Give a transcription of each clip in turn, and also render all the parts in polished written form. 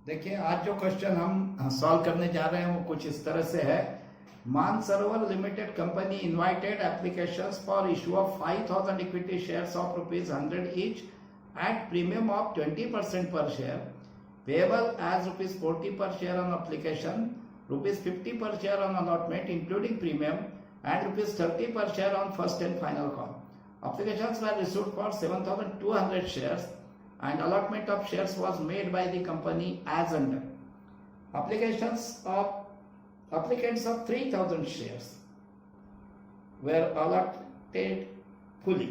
देखिए, आज जो क्वेश्चन हम सॉल्व करने जा रहे हैं वो कुछ इस तरह से है। Mansarovar limited company invited applications for issue of 5000 equity shares of ₹100 each at premium of 20% per share, payable as ₹40 per share on application, ₹50 per share on allotment including premium, and ₹30 per share on first and final call. Applications were issued for 7200 shares and allotment of shares was made by the company as under. Applicants of 3000 shares were allotted fully.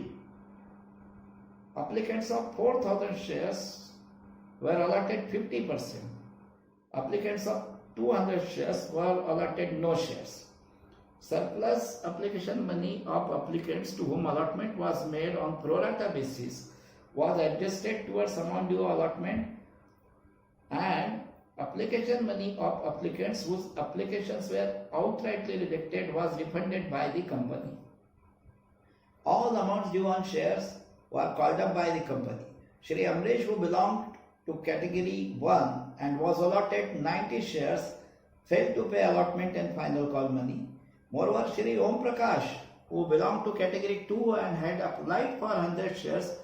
Applicants of 4000 shares were allotted 50%. Applicants of 200 shares were allotted no shares. Surplus application money of applicants to whom allotment was made on pro rata basis was adjusted towards amount due allotment, and application money of applicants whose applications were outrightly rejected was refunded by the company. All amounts due on shares were called up by the company. Shri Amresh, who belonged to category 1 and was allotted 90 shares, failed to pay allotment and final call money. Moreover, Shri Om Prakash, who belonged to category 2 and had applied for 100 shares,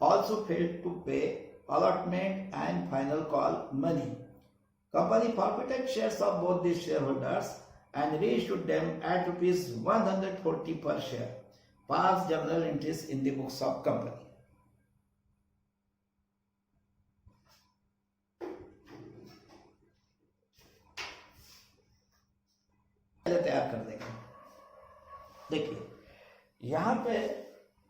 also failed to pay allotment and final call money. Company forfeited shares of both these shareholders and reissued them at ₹140 per share. Past journal entries in the books of company. तैयार कर देंगे। देखिए, यहां पे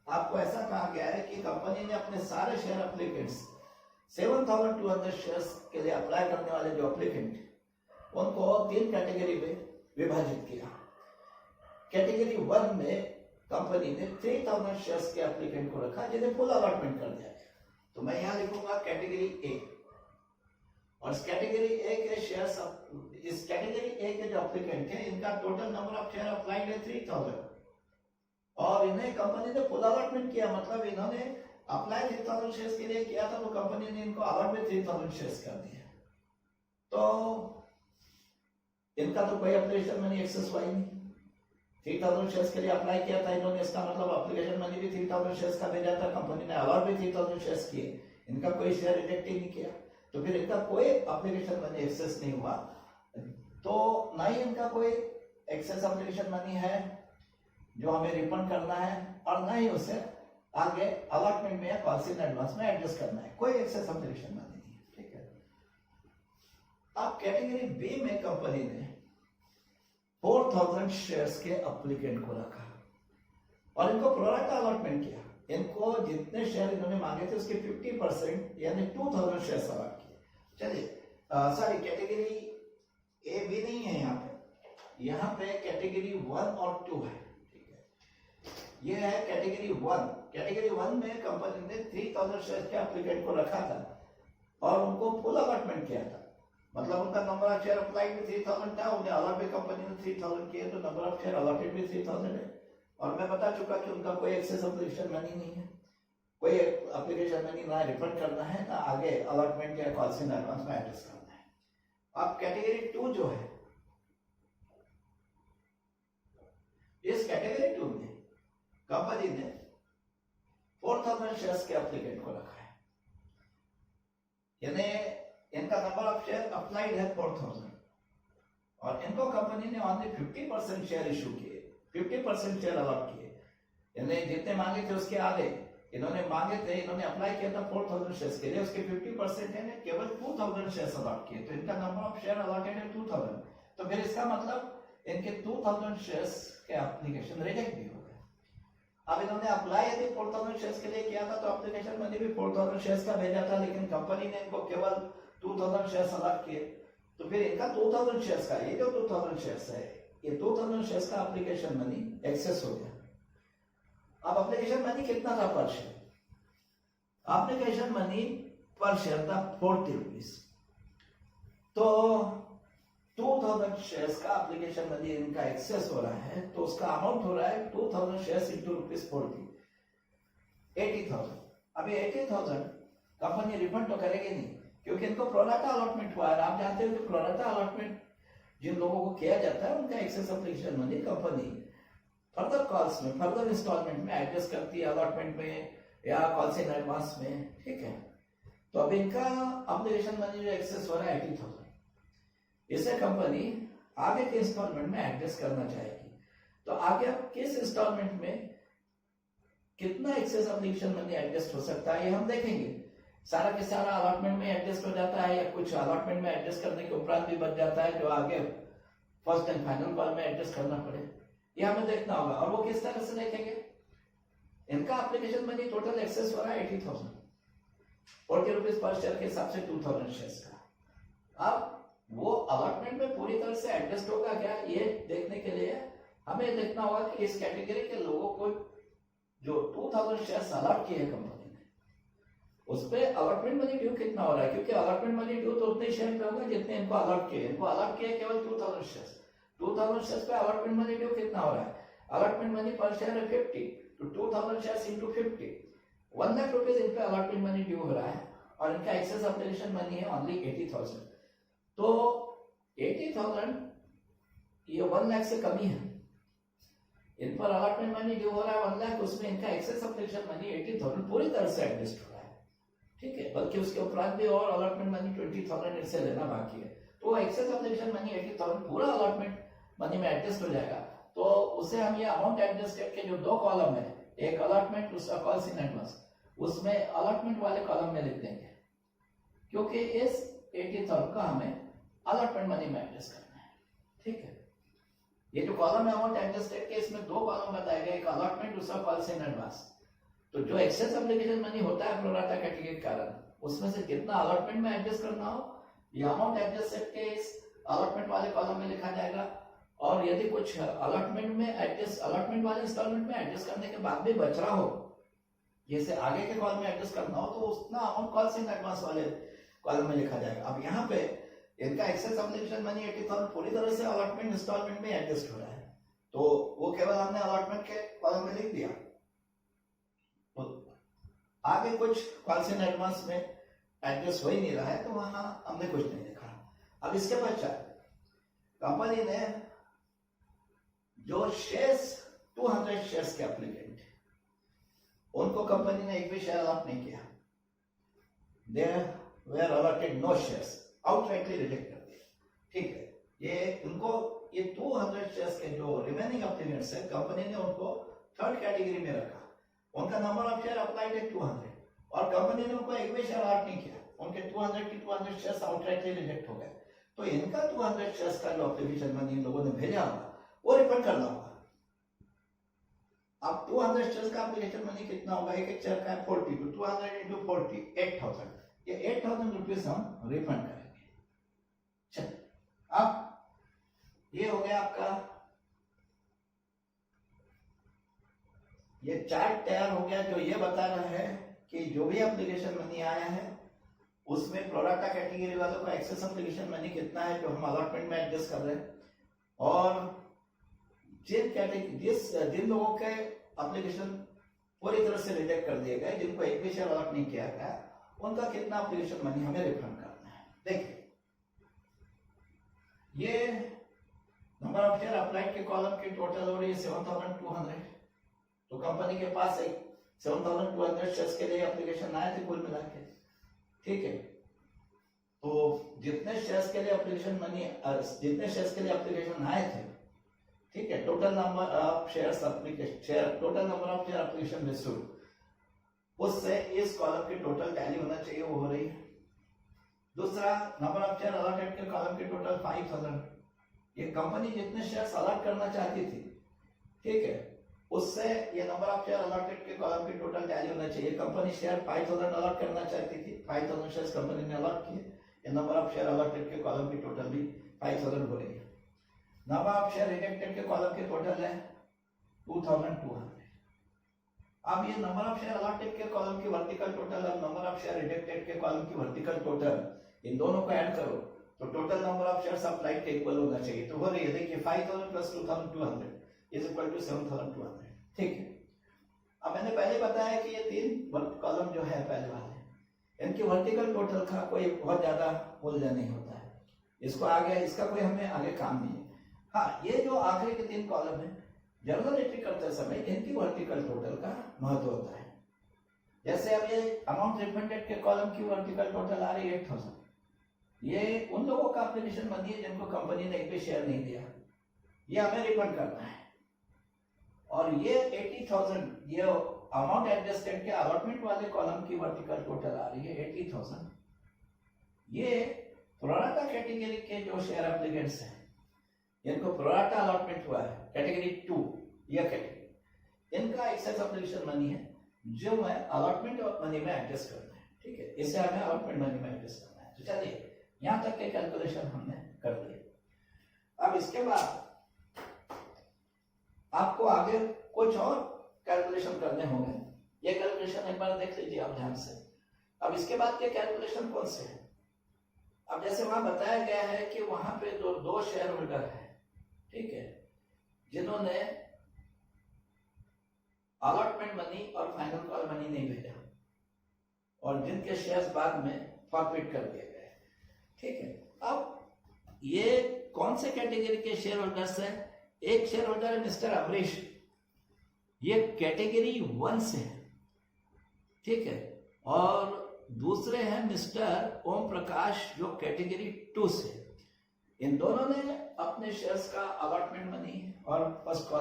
आपको ऐसा कहा गया है कि कंपनी ने अपने सारे शेयर एप्लीकेंट्स 7200 शेयर्स के लिए अप्लाई करने वाले जो एप्लीकेंट उनको 3 कैटेगरी में विभाजित किया। कैटेगरी 1 में कंपनी ने 3000 शेयर्स के एप्लीकेंट को रखा जिन्हें फुल अलॉटमेंट कर दिया गया। तो मैं यहां लिखूंगा कैटेगरी ए, और इस कैटेगरी ए के शेयर्स, इस कैटेगरी ए के जो एप्लीकेंट है इनका total number of share applied है 3000, और इन्हें कंपनी ने फुल अलॉटमेंट किया। मतलब इन्होंने अप्लाई 3000 शेयर्स के लिए किया था, तो कंपनी ने इनको अलॉट में 3000 शेयर्स कर दिया। तो इनका तो कोई एप्लीकेशन मनी एक्सेस हुआ ही नहीं। 3000 शेयर्स के लिए अप्लाई किया था इन्होंने, इसका मतलब एप्लीकेशन मनी भी 3000 शेयर्स का भेजा था, कंपनी ने अलॉट भी 3000 शेयर्स किए, इनका कोई शेयर रिजेक्ट ही नहीं किया, तो फिर इनका कोई एप्लीकेशन मनी एक्सेस नहीं हुआ। तो ना ही इनका कोई एक्सेस एप्लीकेशन मनी है जो हमें रिफंड करना है, और ना ही उसे आगे अलॉटमेंट में या कॉल्स इन एडवांस में एडजस्ट करना है। कोई एक्सेस एप्लीकेशन मनी नहीं है, ठीक है। अब कैटेगरी बी में कंपनी ने 4000 शेयर्स के एप्लीकेंट को रखा और इनको प्रो राटा अलॉटमेंट किया। इनको जितने शेयर इन्होंने मांगे थे उसके 50% यानी 2000 शेयर्स अलॉट किए। चलिए, सॉरी, कैटेगरी ए बी नहीं है यहाँ पे कैटेगरी 1 और 2 है, ठीक है। ये है कैटेगरी 1। कैटेगरी 1 में कंपनी ने 3000 शेयर के एप्लीकेंट को रखा था और उनको फुल अलॉटमेंट किया था। मतलब उनका नंबर ऑफ शेयर अप्लाइड भी 3000 था, उन्हें अलॉट भी कंपनी ने 3000 किए, तो नंबर ऑफ शेयर अलॉटेड भी 3000 है। और मैं बता चुका कि उनका कोई एक्सेस एप्लीकेशन मनी नहीं है, कोई एप्लीकेशन मनी ना रिफंड करना है ना आगे अलॉटमेंट या कॉल्स इन एडवांस में एडजस्ट करना है। अब कैटेगरी 2 जो है, इस कैटेगरी 2 में कंपनी ने 4000 शेयर्स के एप्लीकेंट को रखा है, यानी इनका नंबर ऑफ शेयर अप्लाइड है 4000, और इनको कंपनी ने ओनली 50% शेयर इशू किए, 50% शेयर अलॉट किए, यानी जितने मांगे थे उसके आगे इन्होंने मांगे थे, इन्होंने अप्लाई किया था 4000 शेयर्स के लिए, उसके 50% है केवल 2000 शेयर्स अलॉट किए, तो इनका नंबर ऑफ शेयर अलॉटेड है 2000। तो फिर इसका मतलब इनके 2000 शेयर्स के एप्लीकेशन रिजेक्ट भी हो गए। अब इन्होंने अप्लाई यदि 4000 शेयर्स के लिए किया था तो एप्लीकेशन मनी भी 4000 शेयर्स का भेजा था, लेकिन कंपनी ने इनको केवल 2000 शेयर्स अलॉट किए, तो फिर इनका 2000 शेयर्स का, ये जो 2000 शेयर्स है, ये 2000 शेयर्स का एप्लीकेशन मनी एक्सेस हो गया। अब एप्लीकेशन मनी कितना था पर share? Application money per share था 40 रुपीज। तो 2000 शेयर्स का एप्लीकेशन मनी इनका एक्सेस हो रहा है, तो उसका अमाउंट हो रहा है 2000 शेयर्स इंटू ₹40, 80,000। अभी 80,000 कंपनी रिफंड तो करेगी नहीं, क्योंकि इनको प्रोराटा अलॉटमेंट हुआ है। आप जानते हो कि प्रोराटा अलॉटमेंट जिन लोगों को किया जाता है उनका excess application money company further calls में, फर्दर इंस्टॉलमेंट में एडजस्ट करती है, अलॉटमेंट में या कॉल्स इन एडवांस में, ठीक है। तो अब इनका एप्लीकेशन मनी जो एक्सेस हो रहा है 80,000, इसे कंपनी आगे के इंस्टॉलमेंट में एडजस्ट करना चाहेगी। तो आगे अब किस इंस्टॉलमेंट में कितना एक्सेस एप्लीकेशन मनी एडजस्ट हो सकता है ये हम देखेंगे। सारा के सारा अलॉटमेंट में एडजस्ट हो जाता है या कुछ अलॉटमेंट में एडजस्ट करने के उपरांत भी बच जाता है जो आगे फर्स्ट एंड फाइनल कॉल में एडजस्ट करना पड़े, ये हमें देखना होगा। और वो किस तरह से देखेंगे, इनका एप्लीकेशन मनी टोटल एक्सेस हो रहा है 80,000, 40 रुपीज पर शेयर के हिसाब से 2000 शेयर्स का। अब वो अलॉटमेंट में पूरी तरह से एडजस्ट होगा क्या, ये देखने के लिए हमें देखना होगा कि इस कैटेगरी के लोगों को जो 2000 शेयर्स अलॉट किए कंपनी ने, उस पर अलॉटमेंट मनी ड्यू कितना हो रहा है, क्योंकि अलॉटमेंट मनी ड्यू तो उतने शेयर पे होगा जितने इनको अलॉट किए। इनको अलॉट किए केवल 2000 शेयर्स, 2000 शेयर्स पे अलॉटमेंट मनी ड्यू कितना हो रहा है, अलॉटमेंट मनी पर शेयर है 50, तो 2000 shares into 50, 1 lakh rupees in पे अलॉटमेंट मनी ड्यू हो रहा है और इनका एक्सेस एप्लीकेशन मनी है ओनली 80,000। तो 80,000 ये 1 लाख से कमी है, इन पर अलॉटमेंट मनी ड्यू हो रहा है 1 लाख, उसमें इनका एक्सेस एप्लीकेशन मनी 80,000 पूरी तरह से एडजस्ट हो रहा है, ठीक है। बल्कि उसके उपरांत भी और अलॉटमेंट मनी 20,000 इनसे लेना बाकी है, तो एक्सेस एप्लीकेशन मनी 80,000 पूरा अलॉटमेंट मनी में एडजस्ट हो जाएगा। तो उसे हम ये अमाउंट एडजस्ट करके जो दो कॉलम है, एक अलॉटमेंट दूसरा कॉल्स इन एडवांस, उसमें अलॉटमेंट वाले कॉलम में लिख देंगे, क्योंकि इस 80,000 का हमें अलॉटमेंट मनी में एडजस्ट करना है, ठीक है। ये जो कॉलम है अमाउंट एडजस्ट करके इसमें दो कॉलम बताए गए, एक अलॉटमेंट दूसरा कॉल्स इन एडवांस। तो जो एक्सेस एप्लीकेशन मनी होता है प्रोराटा कैटेगरी के कारण, उसमें से कितना अलॉटमेंट में एडजस्ट करना हो, ये अमाउंट एडजस्ट करके इस अलॉटमेंट वाले कॉलम में लिखा जाएगा। और यदि कुछ अलॉटमेंट में एडजस्ट, अलॉटमेंट वाले इंस्टॉलमेंट में एडजस्ट करने के बाद भी बच रहा हो, जैसे आगे के कॉल में एडजस्ट करना हो, तो उतना अमाउंट कॉल्स इन एडवांस वाले कॉलम में लिखा जाएगा। अब यहाँ पे इनका एक्सेस एप्लीकेशन मनी 80,000 पूरी तरह से अलॉटमेंट इंस्टॉलमेंट में एडजस्ट हो रहा है, तो वो केवल हमने अलॉटमेंट के कॉलम में लिख दिया। तो आगे कुछ कॉल्स इन एडवांस में एडजस्ट हो ही नहीं रहा है, तो वहां हमने कुछ नहीं लिखा। अब इसके पश्चात कंपनी ने जो शेयर्स 200 शेयर्स के एप्लीकेंट, उनको कंपनी ने एक भी शेयर अलॉट नहीं किया, they were allotted no shares, outrightly reject कर दिया, ठीक है। ये उनको ये 200 शेयर्स के जो रिमेनिंग एप्लीकेंट्स है, कंपनी ने उनको थर्ड कैटेगरी में रखा, उनका नंबर ऑफ शेयर अप्लाइड है 200 और कंपनी ने उनको एक भी शेयर अलॉट नहीं किया, उनके 200 की 200 शेयर्स आउटराइटली रिजेक्ट हो गए। तो इनका 200 शेयर्स का जो एप्लीकेशन मनी इन लोगों ने भेजा होगा वो रिफंड करना होगा। अब 200 शेयर्स का एप्लीकेशन मनी कितना होगा, एक शेयर का है 40, तो 200 into 40 8,000, ये 8,000 रुपीज हम रिफंड करेंगे। चलिए, अब ये हो गया आपका, ये चार्ट तैयार हो गया जो ये बता रहा है कि जो भी एप्लीकेशन मनी आया है उसमें प्रोराटा कैटेगरी वालों का एक्सेस एप्लीकेशन मनी कितना है जो हम अलॉटमेंट में एडजस्ट कर रहे हैं, और जिन लोगों के एप्लीकेशन पूरी तरह से रिजेक्ट कर दिए गए, जिनको एक भी शेयर अलॉट नहीं किया गया, उनका कितना एप्लीकेशन मनी हमें रिफंड करना है। देखिए, ये नंबर ऑफ शेयर अप्लाइड के कॉलम की टोटल हो रही है 7,200, तो कंपनी के पास एक 7,200 शेयर्स के लिए एप्लीकेशन आए थे कुल मिला के, ठीक है। तो जितने शेयर्स के लिए एप्लीकेशन मनी, जितने शेयर्स के लिए एप्लीकेशन आए थे, ठीक है, total number of shares application, total number of share application received, उससे इस कॉलम की टोटल टैली होना चाहिए, वो हो रही है। दूसरा, नंबर ऑफ शेयर अलॉटेड के कॉलम की टोटल 5,000, ये कंपनी जितने शेयर्स अलॉट करना चाहती थी, ठीक है, उससे ये नंबर ऑफ शेयर अलॉटेड के कॉलम की टोटल टैली होना चाहिए। कंपनी शेयर 5,000 अलॉट करना चाहती थी, 5,000 शेयर्स कंपनी ने अलॉट किए, ये नंबर ऑफ शेयर अलॉटेड के कॉलम की टोटल भी 5,000 हो रही है। नंबर ऑफ शेयर रिजेक्टेड के कॉलम की टोटल है 2,200। अब ये नंबर ऑफ शेयर अलॉटेड के कॉलम की वर्टिकल टोटल और नंबर ऑफ शेयर रिजेक्टेड के कॉलम की वर्टिकल टोटल, इन दोनों को ऐड करो तो total number of shares applied के इक्वल होना चाहिए। तो हो रही है, देखिए 5,000 प्लस 2,200 इज इक्वल टू 7,200, ठीक है। अब मैंने पहले बताया कि ये तीन कॉलम जो है पहले वाले, इनकी वर्टिकल टोटल का कोई बहुत ज्यादा मूल्य नहीं होता है, इसको आगे इसका कोई हमें आगे काम नहीं है। हाँ, ये जो आखिरी के 3 कॉलम है, जर्नल एंट्री करते समय इनकी वर्टिकल टोटल का महत्व होता है। जैसे अब ये अमाउंट रिफंडेड के कॉलम की वर्टिकल टोटल आ रही है 8000, ये उन लोगों का एप्लीकेशन मनी है जिनको कंपनी ने एक भी शेयर नहीं दिया, ये हमें रिफंड करना है। और ये 80,000 ये अमाउंट एडजस्टेड के अलॉटमेंट वाले कॉलम की वर्टिकल टोटल आ रही है 80,000। ये प्रोराटा कैटेगरी के जो शेयर एप्लीकेंट्स हैं, इनको प्रोराटा अलॉटमेंट हुआ है कैटेगरी 2, यह कैटेगरी, इनका एक्सेस एप्लीकेशन मनी है जो मैं अलॉटमेंट मनी में एडजस्ट करना है। ठीक है, इसे हमें अलॉटमेंट मनी में एडजस्ट करना है। तो चलिए यहां तक के कैलकुलेशन हमने कर दिए। अब इसके बाद आपको आगे कुछ और कैलकुलेशन करने होंगे। ये कैलकुलेशन एक बार देख लीजिए आप ध्यान से। अब इसके बाद के कैलकुलेशन कौन से हैं? अब जैसे वहां बताया गया है कि वहां पे दो शेयर होल्डर है, ठीक है, जिन्होंने अलॉटमेंट मनी और फाइनल कॉल मनी नहीं भेजा और जिनके शेयर्स बाद में फॉरफिट कर दिए गए। ठीक है, अब ये कौन से कैटेगरी के शेयर होल्डर्स हैं? एक शेयर होल्डर है मिस्टर अमरीश, ये कैटेगरी 1 से है, ठीक है, और दूसरे हैं मिस्टर ओम प्रकाश जो कैटेगरी 2 से। इन दोनों ने अपने शेयर्स का अलॉटमेंट मनी और first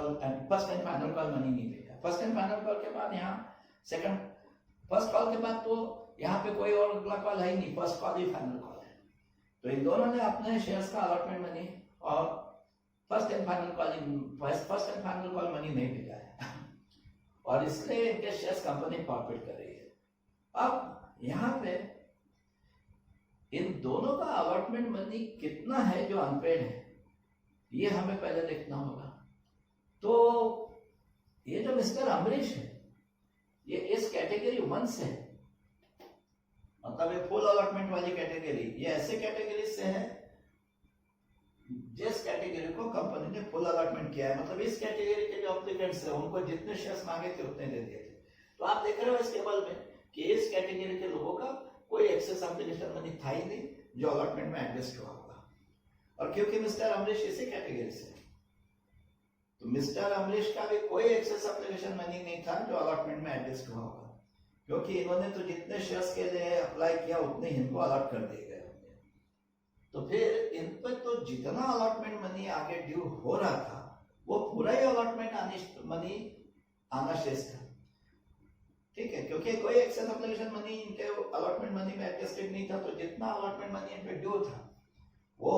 and final call money नहीं भेजा। फर्स्ट एंड फाइनल कॉल के बाद यहाँ सेकंड, फर्स्ट कॉल के बाद तो यहाँ पे कोई और अगला कॉल है ही नहीं, फर्स्ट कॉल ही फाइनल कॉल है। तो इन दोनों ने अपने शेयर्स का अलॉटमेंट मनी और first and final call money नहीं भेजा है और इसलिए इनके शेयर्स कंपनी फॉरफिट कर रही है। अब यहाँ पे इन दोनों का अलॉटमेंट मनी कितना है जो अनपेड है, ये हमें पहले देखना होगा। तो ये जो मिस्टर अमरीश है, ये इस कैटेगरी 1 से है, मतलब ये फुल अलॉटमेंट वाली कैटेगरी, ये ऐसे कैटेगरी से है जिस कैटेगरी को कंपनी ने फुल अलॉटमेंट किया है। मतलब इस कैटेगरी के जो एप्लीकेंट्स है उनको जितने शेयर्स मांगे थे उतने दे दिए थे। तो आप देख रहे हो इस टेबल में कि इस कैटेगरी के लोगों का कोई एक्सेस एप्लीकेशन मनी था ही नहीं जो अलॉटमेंट में एडजस्ट हुआ होगा। और क्योंकि मिस्टर अमरीश इसी कैटेगरी से, तो मिस्टर अमरीश का भी कोई एक्सेस एप्लीकेशन मनी नहीं था जो अलॉटमेंट में एडजस्ट हुआ होगा, क्योंकि इन्होंने तो जितने शेयर्स के लिए अप्लाई किया उतने इनको अलॉट कर दिए गए होंगे। तो फिर इन पर तो जितना अलॉटमेंट मनी आगे ड्यू हो रहा था वो पूरा ही अलॉटमेंट मनी आना शेष था। ठीक है, क्योंकि कोई एक्सेस एप्लीकेशन मनी इनके अलॉटमेंट मनी में एडजस्टेड नहीं था, तो जितना अलॉटमेंट मनी इन पे ड्यू था वो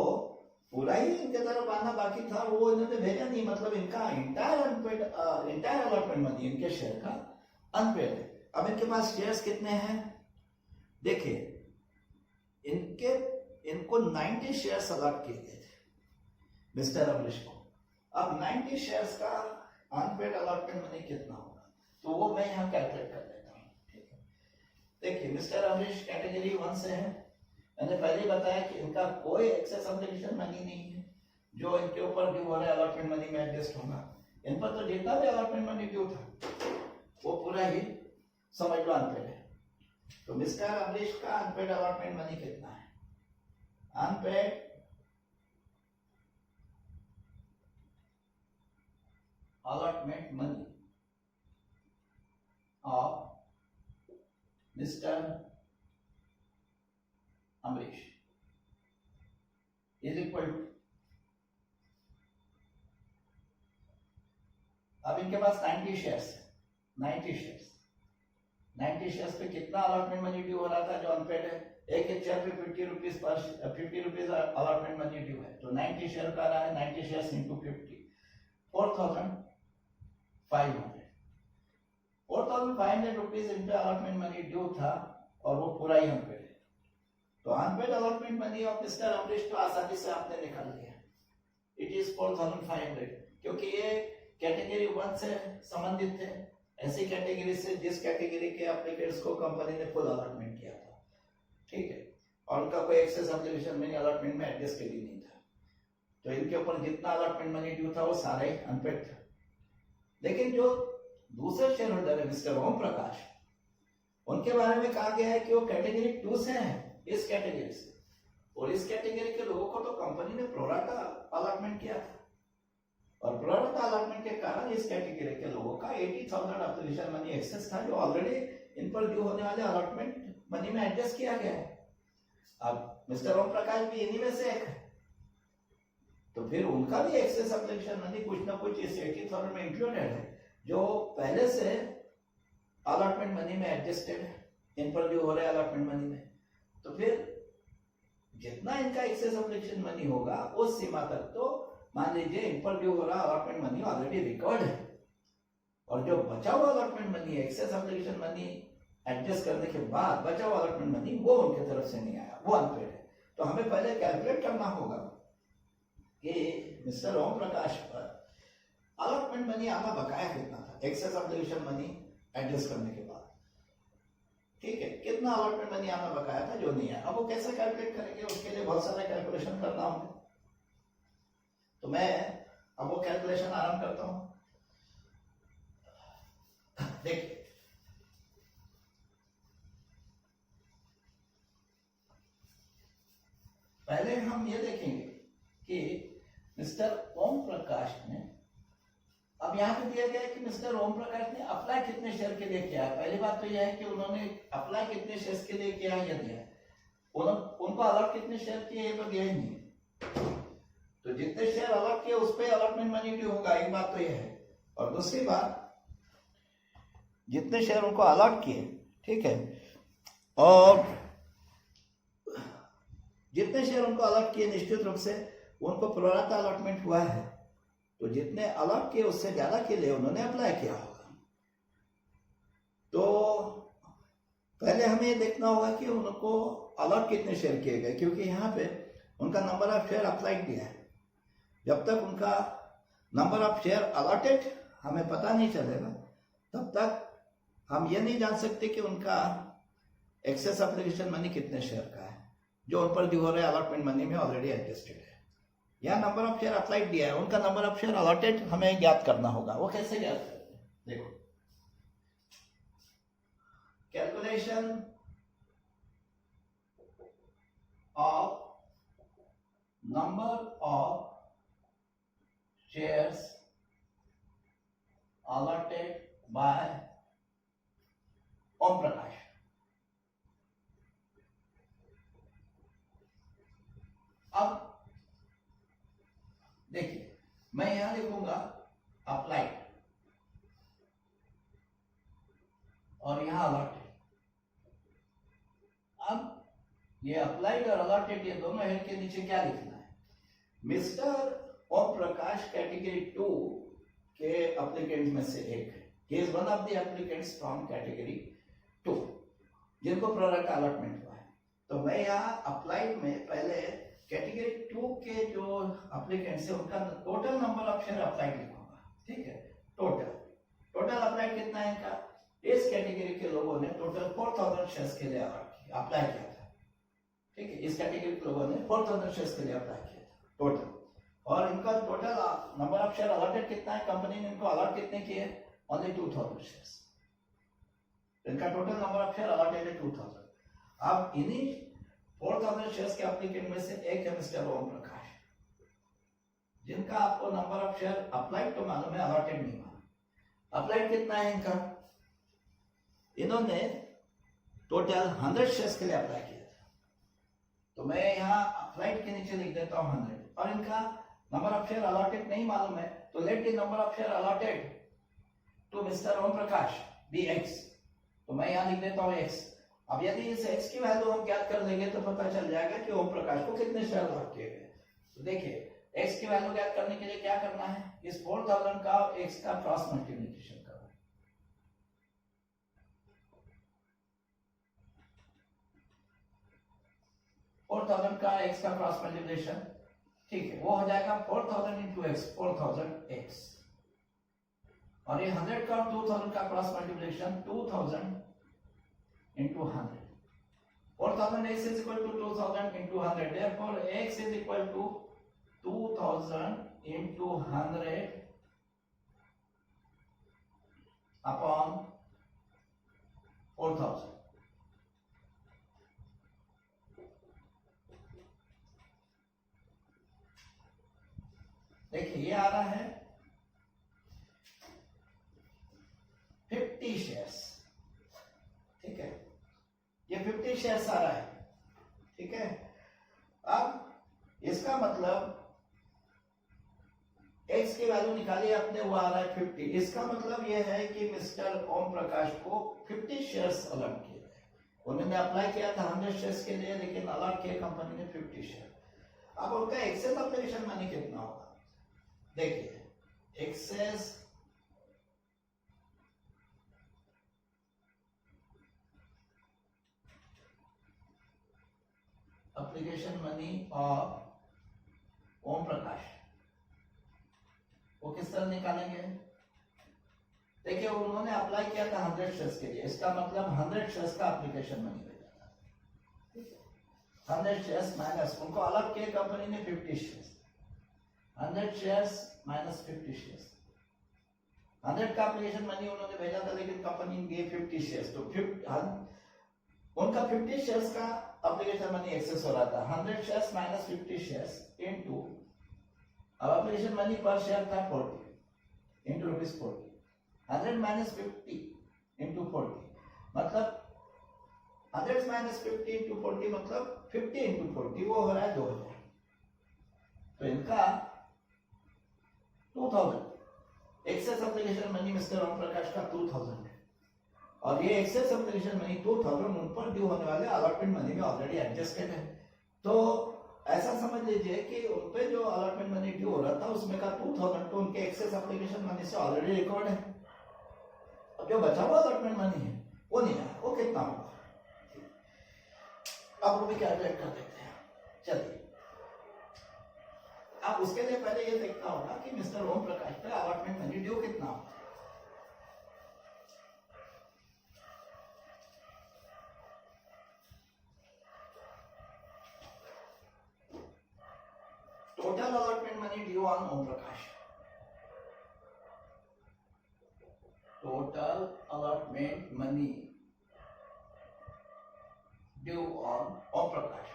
पूरा ही इनके तरफ आना बाकी था, वो इन्होंने भेजा नहीं। मतलब इनका इंटायर अलॉटमेंट मनी इनके शेयर का अनपेड है। अब इनके पास शेयर्स कितने हैं देखिए, इनको 90 शेयर्स अलॉट किए गए थे मिस्टर अमरीश को। अब 90 शेयर्स का अनपेड अलॉटमेंट मनी कितना होगा तो वो मैं यहाँ कैलकुलेट कर देता हूँ। ठीक है, देखिए मिस्टर अमरीश कैटेगरी 1 से है। मैंने पहले ही बताया कि इनका कोई एक्सेस एप्लीकेशन मनी नहीं है जो इनके ऊपर ड्यू हो रहा है अलॉटमेंट मनी में एडजस्ट होगा। इन पर तो जितना भी अलॉटमेंट मनी ड्यू था वो पूरा ही समझ लो अनपेड है। तो मिस्टर अमरीश का अनपेड अलॉटमेंट मनी कितना है? Unpaid allotment money of Mr. Amrish is equal to, अब इनके पास 90 शेयर्स है, 90 शेयर्स पे कितना अलॉटमेंट मनी ड्यू हो रहा था जो अनपेड है? एक शेयर पे 50 रुपीज अलॉटमेंट मनी ड्यू है, तो 90 शेयर का रहा है, 90 शेयर्स इंटू 50, 4,500 रुपीज इन पे अलॉटमेंट मनी ड्यू था और वो पूरा ही अनपेड है। तो unpaid allotment money of mister Amrish तो आसानी से आपने निकाल लिया, इट इज 4,500, क्योंकि ये कैटेगरी 1 से संबंधित थे, ऐसी कैटेगरी से जिस कैटेगरी के एप्लीकेंट्स को कंपनी ने फुल अलॉटमेंट किया था। ठीक है, और उनका कोई एक्सेस एप्लीकेशन मनी अलॉटमेंट में एडजस्ट भी नहीं था, तो इनके ऊपर जितना अलॉटमेंट मनी ड्यू था वो सारा ही अनपेड था। लेकिन जो दूसरे शेयर होल्डर है मिस्टर ओम प्रकाश, उनके बारे में कहा गया है कि वो कैटेगरी 2 से हैं, इस कैटेगरी से, और इस कैटेगरी के लोगों को तो कंपनी ने प्रोराटा अलॉटमेंट किया था, और प्रोराटा अलॉटमेंट के कारण इस कैटेगरी के लोगों का 80,000 एप्लीकेशन मनी एक्सेस था, जो ऑलरेडी इन पर ड्यू होने वाले अलॉटमेंट मनी में एडजस्ट किया गया है। अब मिस्टर ओम प्रकाश भी इन्हीं में से एक है, तो फिर उनका भी एक्सेस एप्लीकेशन मनी कुछ ना कुछ इस 80,000 में इंक्लूडेड है, जो पहले से अलॉटमेंट मनी में एडजस्टेड है, इन पर ड्यू हो रहे अलॉटमेंट मनी में। तो फिर जितना इनका एक्सेस एप्लीकेशन मनी होगा उस सीमा तक तो मान लीजिए इन पर ड्यू हो रहा अलॉटमेंट मनी ऑलरेडी रिकॉर्ड है, और जो बचा हुआ allotment money, excess application money adjust करने के बाद बचा हुआ अलॉटमेंट मनी, वो उनके तरफ से नहीं आया, वो अनपेड है। तो हमें पहले कैलकुलेट करना होगा कि मिस्टर ओम प्रकाश पर अलॉटमेंट मनी आना बकाया कितना था, एक्सेस एप्लीकेशन मनी एडजस्ट करने के बाद, ठीक है, कितना अलॉटमेंट मनी आना बकाया था जो नहीं है। अब वो कैसे कैलकुलेट करेंगे, उसके लिए बहुत सारे कैलकुलेशन करना होंगे। तो मैं अब वो कैलकुलेशन आरंभ करता हूं। देखिए, पहले हम ये देखेंगे कि मिस्टर ओम प्रकाश ने, अब यहां पे दिया गया है कि मिस्टर ओम प्रकाश ने अप्लाई कितने शेयर के लिए किया है। पहली बात तो यह है कि उन्होंने अप्लाई कितने शेयर के लिए किया है, यह दिया है। उनको अलॉट कितने शेयर किए ये तो दिया ही नहीं है, तो जितने शेयर अलॉट किए उस पर अलॉटमेंट मनी ड्यू होगा, एक बात तो यह है। और दूसरी बात, जितने शेयर उनको अलॉट किए, ठीक है, और जितने शेयर उनको अलॉट किए निश्चित रूप से उनको प्रोराटा अलॉटमेंट हुआ है, तो जितने अलॉट किए उससे ज्यादा के लिए उन्होंने अप्लाई किया होगा। तो पहले हमें ये देखना होगा कि उनको अलॉट कितने शेयर किए गए, क्योंकि यहाँ पे उनका नंबर ऑफ शेयर अप्लाइड दिया है। जब तक उनका नंबर ऑफ शेयर अलॉटेड हमें पता नहीं चलेगा, तब तक हम ये नहीं जान सकते कि उनका एक्सेस एप्लीकेशन मनी कितने शेयर का है, जो उन पर ड्यू हो रहे अलॉटमेंट मनी में ऑलरेडी एडजस्टेड है। या नंबर ऑफ शेयर अप्लाइड दिया है, उनका नंबर ऑफ शेयर अलॉटेड हमें ज्ञात करना होगा। वो कैसे ज्ञात करते हैं, देखो, calculation of number of shares allotted by Om Prakash. अब देखिए, मैं यहां लिखूंगा अप्लाइड और यहां अलॉटेड। अब ये अप्लाइड और अलॉटेड, ये दोनों हेड के नीचे क्या लिखना है, मिस्टर ओम प्रकाश कैटेगरी 2 के एप्लीकेंट्स में से एक है। He is one of the applicants from category 2 जिनको प्रोडक्ट अलॉटमेंट हुआ है। तो मैं यहाँ अप्लाइड में पहले कैटेगरी 2 के जो एप्लीकेंट्स है उनका total number of share applied लिखूंगा, ठीक है। टोटल अप्लाइड कितना है इनका, इस कैटेगरी के लोगों ने टोटल 4000 शेयर्स के लिए अप्लाई किया था, ठीक है। इस कैटेगरी के लोगों ने 4000 शेयर्स के लिए अप्लाई किया था टोटल, और इनका total number of share allotted कितना है, कंपनी ने इनको अलॉट कितने किए, ओनली 2000 शेयर्स। इनका total number of share allotted है 2000। अब इन्हीं 4000 शेयर्स के एप्लीकेंट में से एक है मिस्टर ओम प्रकाश, जिनका आपको नंबर ऑफ शेयर अप्लाइड तो मालूम है, अलॉटेड नहीं मालूम। अप्लाइड कितना है इनका, इन्होंने टोटल 100 शेयर्स के लिए अप्लाई किया था, तो मैं यहाँ अप्लाइड के नीचे लिख देता हूँ 100, और इनका नंबर ऑफ शेयर अलॉटेड नहीं मालूम है, तो let the number of share allotted to mister Om Prakash B x, तो मैं यहाँ लिख देता हूँ x। अब यदि इस x की वैल्यू हम ज्ञात कर लेंगे तो पता चल जाएगा कि ओम प्रकाश को कितने शेयर अलॉट किए गए। तो देखिए, x की वैल्यू ज्ञात करने के लिए क्या करना है, इस 4000 का x का क्रॉस मल्टीप्लिकेशन करो। का x का क्रॉस मल्टीप्लिकेशन, ठीक है, वो हो जाएगा 4000 इंटू x, 4000x, और ये 100 का 2000 का cross multiplication 2000 into 100. 4000x is equal to 2000 into 100. Therefore, x is equal to 2000 into 100 upon 4,000। देखिए ये आ रहा है 50 शेयर्स, ठीक है, ये 50 शेयर्स आ रहा है, ठीक है। अब इसका मतलब एक्स की वैल्यू निकाली आपने, वो आ रहा है 50। इसका मतलब ये है कि मिस्टर ओम प्रकाश को 50 शेयर्स अलॉट किए गए। उन्होंने अप्लाई किया था 100 शेयर्स के लिए, लेकिन अलॉट किया कंपनी ने 50 शेयर। अब उनका एक्सेस एप्लीकेशन मनी कितना होगा? देखिए एक्सेस एप्लीकेशन मनी और ओम प्रकाश वो किस तरह निकालेंगे? देखिए उन्होंने अप्लाई किया था 100 शेयर्स के लिए, इसका मतलब 100 शेयर्स का एप्लीकेशन मनी भेजा था। 100 शेयर्स माइनस उनको अलग किए कंपनी ने 50 शेयर्स, 100 शेयर्स माइनस 50 शेयर्स। 100 का एप्लीकेशन मनी उन्होंने भेजा था, लेकिन कंपनी ने दिए 50 शेयर्स, तो उनका 50 शेयर्स का एप्लीकेशन मनी एक्सेस हो रहा था। 100 शेयर्स माइनस 50 शेयर्स इनटू, अब एप्लीकेशन मनी पर शेयर था 40 इंटू ₹40। 100 माइनस 50 इंटू 40 मतलब 100 माइनस 50 इंटू 40 मतलब 50 इंटू 40, वो हो रहा है 2000। तो इनका 2000 excess application money mister Om प्रकाश का 2000 है, और ये एक्सेस एप्लीकेशन मनी 2000 उन पर ड्यू होने वाले अलॉटमेंट मनी में ऑलरेडी एडजस्टेड है। तो ऐसा समझ लीजिए कि उन पे जो अलॉटमेंट मनी ड्यू हो रहा था उसमें का 2000 तो उनके एक्सेस एप्लीकेशन मनी से ऑलरेडी रिकॉर्ड है। अब जो बचा हुआ अलॉटमेंट मनी है वो नहीं है, वो कितना होगा अब वो भी कैलकुलेट कर देते हैं। चलिए अब उसके लिए पहले ये देखना होगा कि मिस्टर ओम प्रकाश पे अलॉटमेंट मनी ड्यू कितना होगा। Total allotment money due on Om Prakash, total allotment money due on Om Prakash.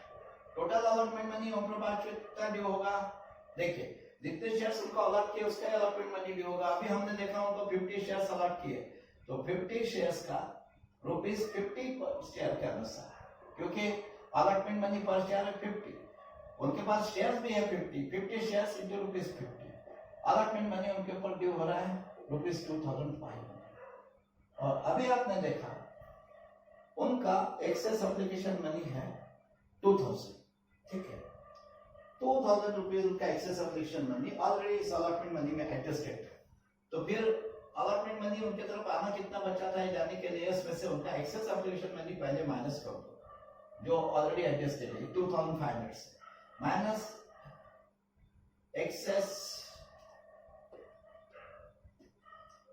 Total allotment money Om Prakash कितना ड्यू होगा? देखिए जितने शेयर्स उनको अलॉट किए उसका अलॉटमेंट मनी ड्यू होगा। अभी हमने देखा उनको 50 शेयर्स अलॉट किए, तो 50 शेयर्स का ₹50 पर शेयर के अनुसार, क्योंकि अलॉटमेंट मनी पर शेयर है 50, उनके पास शेयर्स भी है 50 शेयर्स इंटू ₹50। अलॉटमेंट मनी उनके ऊपर ड्यू हो रहा है ₹2500। और अभी आपने देखा उनका एक्सेस एप्लीकेशन मनी है 2000, ठीक है, 2000 रुपीज उनका एक्सेस एप्लीकेशन मनी ऑलरेडी इस अलॉटमेंट मनी में एडजस्टेड है। तो फिर अलॉटमेंट मनी उनके तरफ आना कितना बचा था जाने के लिए, इसमें से उनका एक्सेस एप्लीकेशन मनी पहले माइनस कर दो जो ऑलरेडी एडजस्टेड है 2500 से, minus excess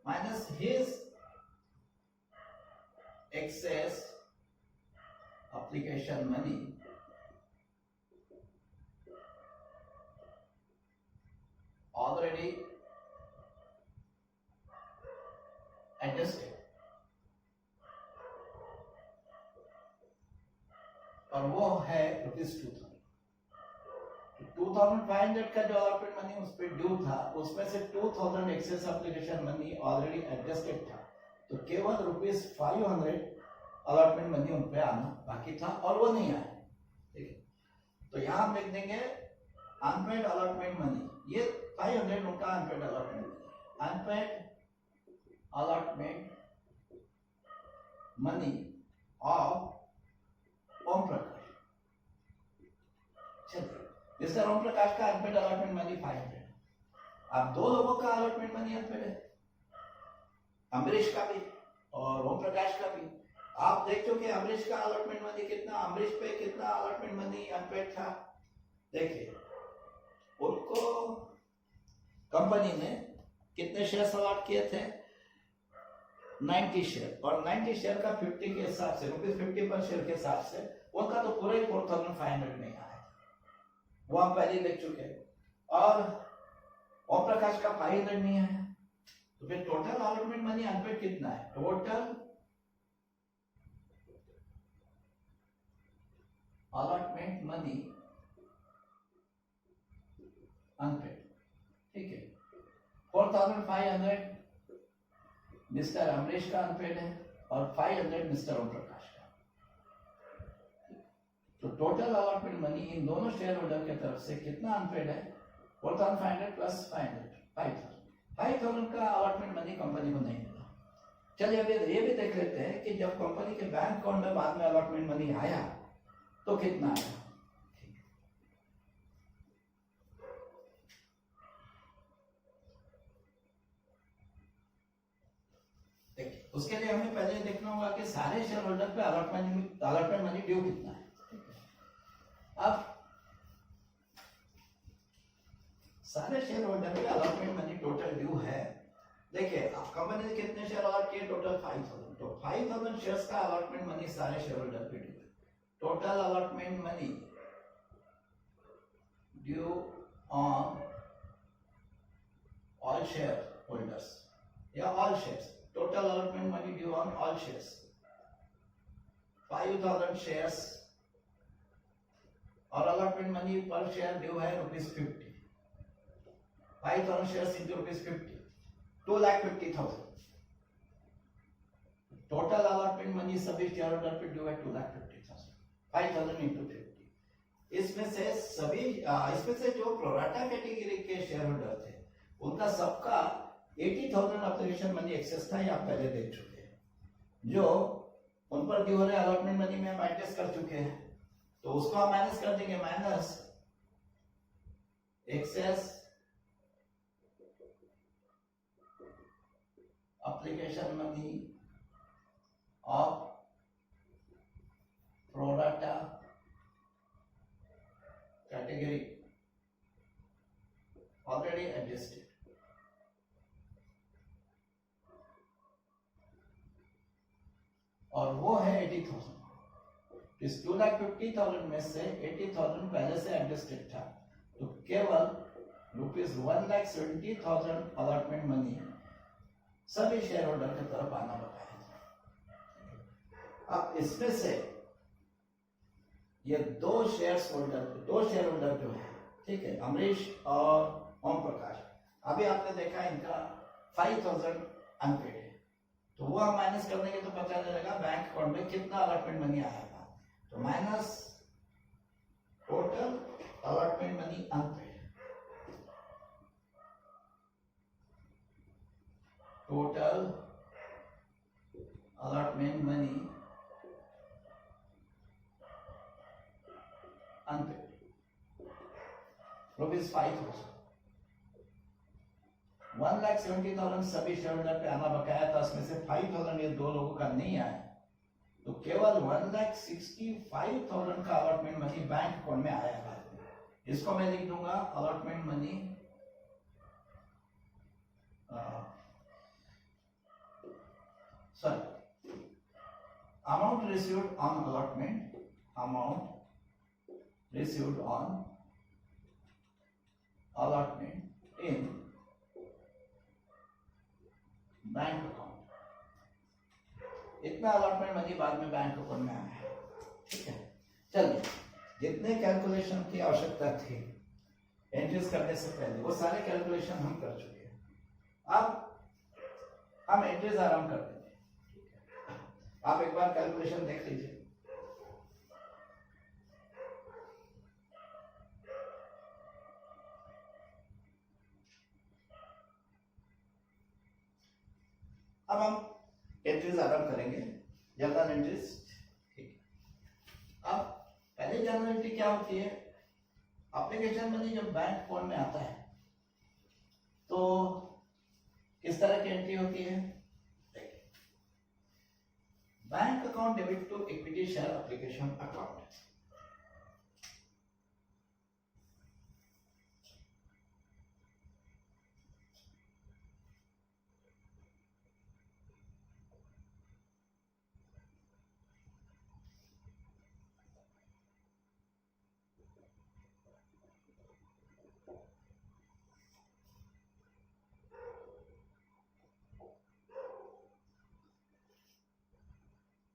minus his excess application money already adjusted, और वो है ₹2000। 2500 का जो अलॉटमेंट मनी उस पर ड्यू था उसमें से 2000 excess application money already adjusted था, तो केवल ₹500 अलॉटमेंट मनी उन पे आना बाकी था और वो नहीं आया, ठीक है। तो यहां हम लिख देंगे अनपेड अलॉटमेंट मनी, ये 500 उनका unpaid allotment money, unpaid allotment money of Om Prakash. चलिए मिस्टर ओम प्रकाश का अनपेड अलॉटमेंट मनी 500। अब दो लोगों का अलॉटमेंट मनी अनपेड है, अमरीश का भी और ओम प्रकाश का भी। आप देख चुके अमरीश का अलॉटमेंट मनी कितना, अमरीश पे कितना अलॉटमेंट मनी अनपेड था। देखिए उनको कंपनी ने कितने शेयर अलॉट किए थे, 90 शेयर, और 90 शेयर का 50 के हिसाब से ₹50 पर शेयर के हिसाब से उनका तो पूरे 4500 नहीं आया, वो हम पहले लिख चुके हैं। और ओम प्रकाश का 500 नहीं आया, तो फिर टोटल अलॉटमेंट मनी अनपेड कितना है, टोटल allotment money unpaid, ठीक है। 4,500 मिस्टर अमरीश का अनपेड है और 500 मिस्टर ओम प्रकाश का। तो टोटल अलॉटमेंट मनी इन दोनों शेयर होल्डर की तरफ से कितना अनपेड है? 4,500 प्लस 5,000 का अलॉटमेंट मनी कंपनी को नहीं मिला। चलिए अभी ये भी देख लेते हैं कि जब कंपनी के बैंक अकाउंट में बाद में अलॉटमेंट मनी आया तो कितना आया। देखिए उसके लिए हमें पहले देखना होगा कि सारे शेयर होल्डर पे अलॉटमेंट मनी ड्यू कितना है। अब सारे शेयर होल्डर पे अलॉटमेंट मनी टोटल ड्यू है। देखिए कंपनी ने कितने शेयर अलॉट किए? टोटल 5,000। तो 5,000 शेयर्स का अलॉटमेंट मनी सारे शेयर होल्डर पे ड्यू है। Total allotment money due on all share holders या all shares. Total allotment money due on all shares 5,000 shares और allotment money per share due है ₹50। 5,000 shares into ₹50, 2,50,000। Total allotment money सभी share holder पे due है 2,50,000। 5,000 into 50। इसमें से जो pro rata category के शेयर होल्डर थे उनका सबका 80,000 एप्लीकेशन मनी एक्सेस था, ये आप पहले देख चुके हैं। जो उन पर ड्यू है अलॉटमेंट मनी में हम एडजस्ट कर चुके हैं, तो उसको हम माइनस कर देंगे। Minus excess application money of pro rata category already adjusted. और वो है 80,000। इस 2,50,000 में से 80,000 पहले से एडजस्टेड था, तो केवल ₹1,70,000 अलॉटमेंट मनी सभी शेयर होल्डर की तरफ आना बताया था। अब इसमें से ये दो शेयर होल्डर जो है, ठीक है, अमरीश और ओम प्रकाश, अभी आपने देखा इनका 5,000 अनपेड है, तो वो हम माइनस कर देंगे तो पता चलेगा बैंक अकाउंट में कितना अलॉटमेंट मनी आया था। तो minus total allotment money unpaid, total allotment money unpaid ₹5,000। 1,70,000 सभी शेयर होल्डर पे आना बकाया था, उसमें से 5,000 ये दो लोगों का नहीं आया, तो केवल 1,65,000 का अलॉटमेंट मनी बैंक अकाउंट में आया है। इसको मैं लिख दूंगा allotment money amount received on allotment, amount received on allotment in bank account. इतना अलॉटमेंट मनी बाद में बैंक अकाउंट में आया है, ठीक है। चलिए, जितने कैलकुलेशन की आवश्यकता थी एंट्रीज करने से पहले वो सारे कैलकुलेशन हम कर चुके हैं। अब हम एंट्रीज आराम कर देंगे। आप एक बार कैलकुलेशन देख लीजिए। अब हम एंट्रीज आराम करेंगे, जनरल एंट्रीज, ठीक। अब पहले जनरल एंट्री क्या होती है? एप्लीकेशन मनी जब बैंक अकाउंट में आता है तो किस तरह की एंट्री होती है? Bank account debit to equity share application account.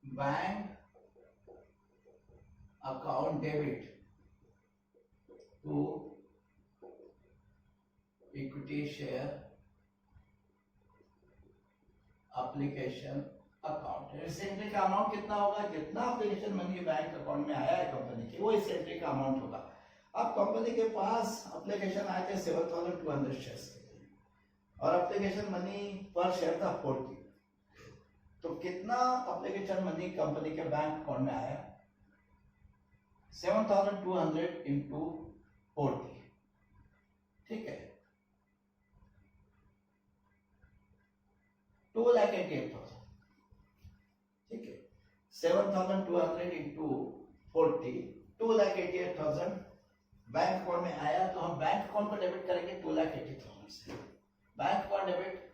Bank account debit to equity share application account. इस एंट्री का अमाउंट कितना होगा, जितना एप्लीकेशन मनी बैंक अकाउंट में आया है कंपनी के, वो इस एंट्री का अमाउंट होगा। अब कंपनी के पास एप्लीकेशन आए थे 7,200 शेयर्स के लिए और एप्लीकेशन मनी पर शेयर था 40। तो कितना एप्लीकेशन मनी कंपनी के बैंक अकाउंट में आया, 7,200 इंटू 40, ठीक है, 2,88,000, ठीक है। 7,200 इंटू 40, 2,88,000 बैंक अकाउंट में आया। तो हम बैंक अकाउंट को डेबिट करेंगे 2,80,000 से। Bank account debit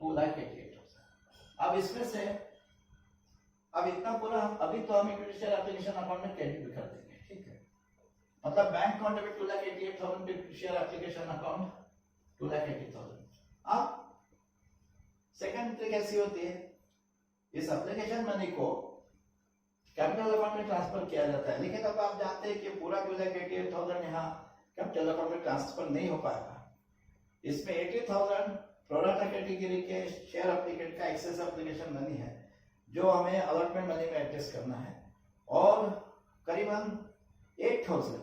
2,88,000। अब इसमें से अब इतना पूरा अभी तो हम इक्विटी शेयर एप्लीकेशन अकाउंट में क्रेडिट भी कर देंगे, ठीक है। मतलब bank account debit 2,88,000 equity share application account 2,80,000। अब सेकंड एंट्री कैसी होती है, इस एप्लीकेशन मनी को कैपिटल अकाउंट में ट्रांसफर किया जाता है। लेकिन अब आप जानते हैं कि पूरा 2,88,000 यहाँ कैपिटल अकाउंट में ट्रांसफर नहीं हो पाएगा। इसमें 80,000 प्रोराटा कैटेगरी के शेयर एप्लीकेंट का एक्सेस एप्लीकेशन मनी है जो हमें अलॉटमेंट मनी में एडजस्ट करना है, और करीबन 8,000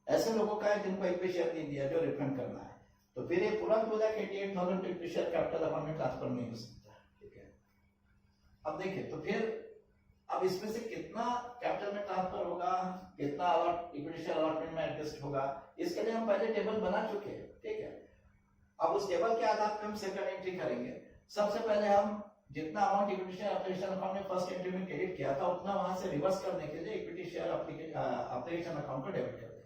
ऐसे लोगों का है जिनको एक भी शेयर नहीं दिया जो रिफंड करना है। तो फिर ये पूरा 2,88,000 शेयर कैपिटल अकाउंट में ट्रांसफर नहीं हो सकता, ठीक है। अब देखिए, तो फिर अब इसमें से कितना कैपिटल में ट्रांसफर होगा, कितना इक्विटी शेयर अलॉटमेंट में एडजस्ट होगा, इसके लिए हम पहले टेबल बना चुके हैं, ठीक है। अब उस टेबल के आधार पर हम सेकंड एंट्री करेंगे। सबसे पहले हम जितना amount equity share application account में फर्स्ट एंट्री में क्रेडिट किया था उतना वहां से रिवर्स करने के लिए इक्विटी शेयर एप्लीकेशन अकाउंट को डेबिट कर देंगे।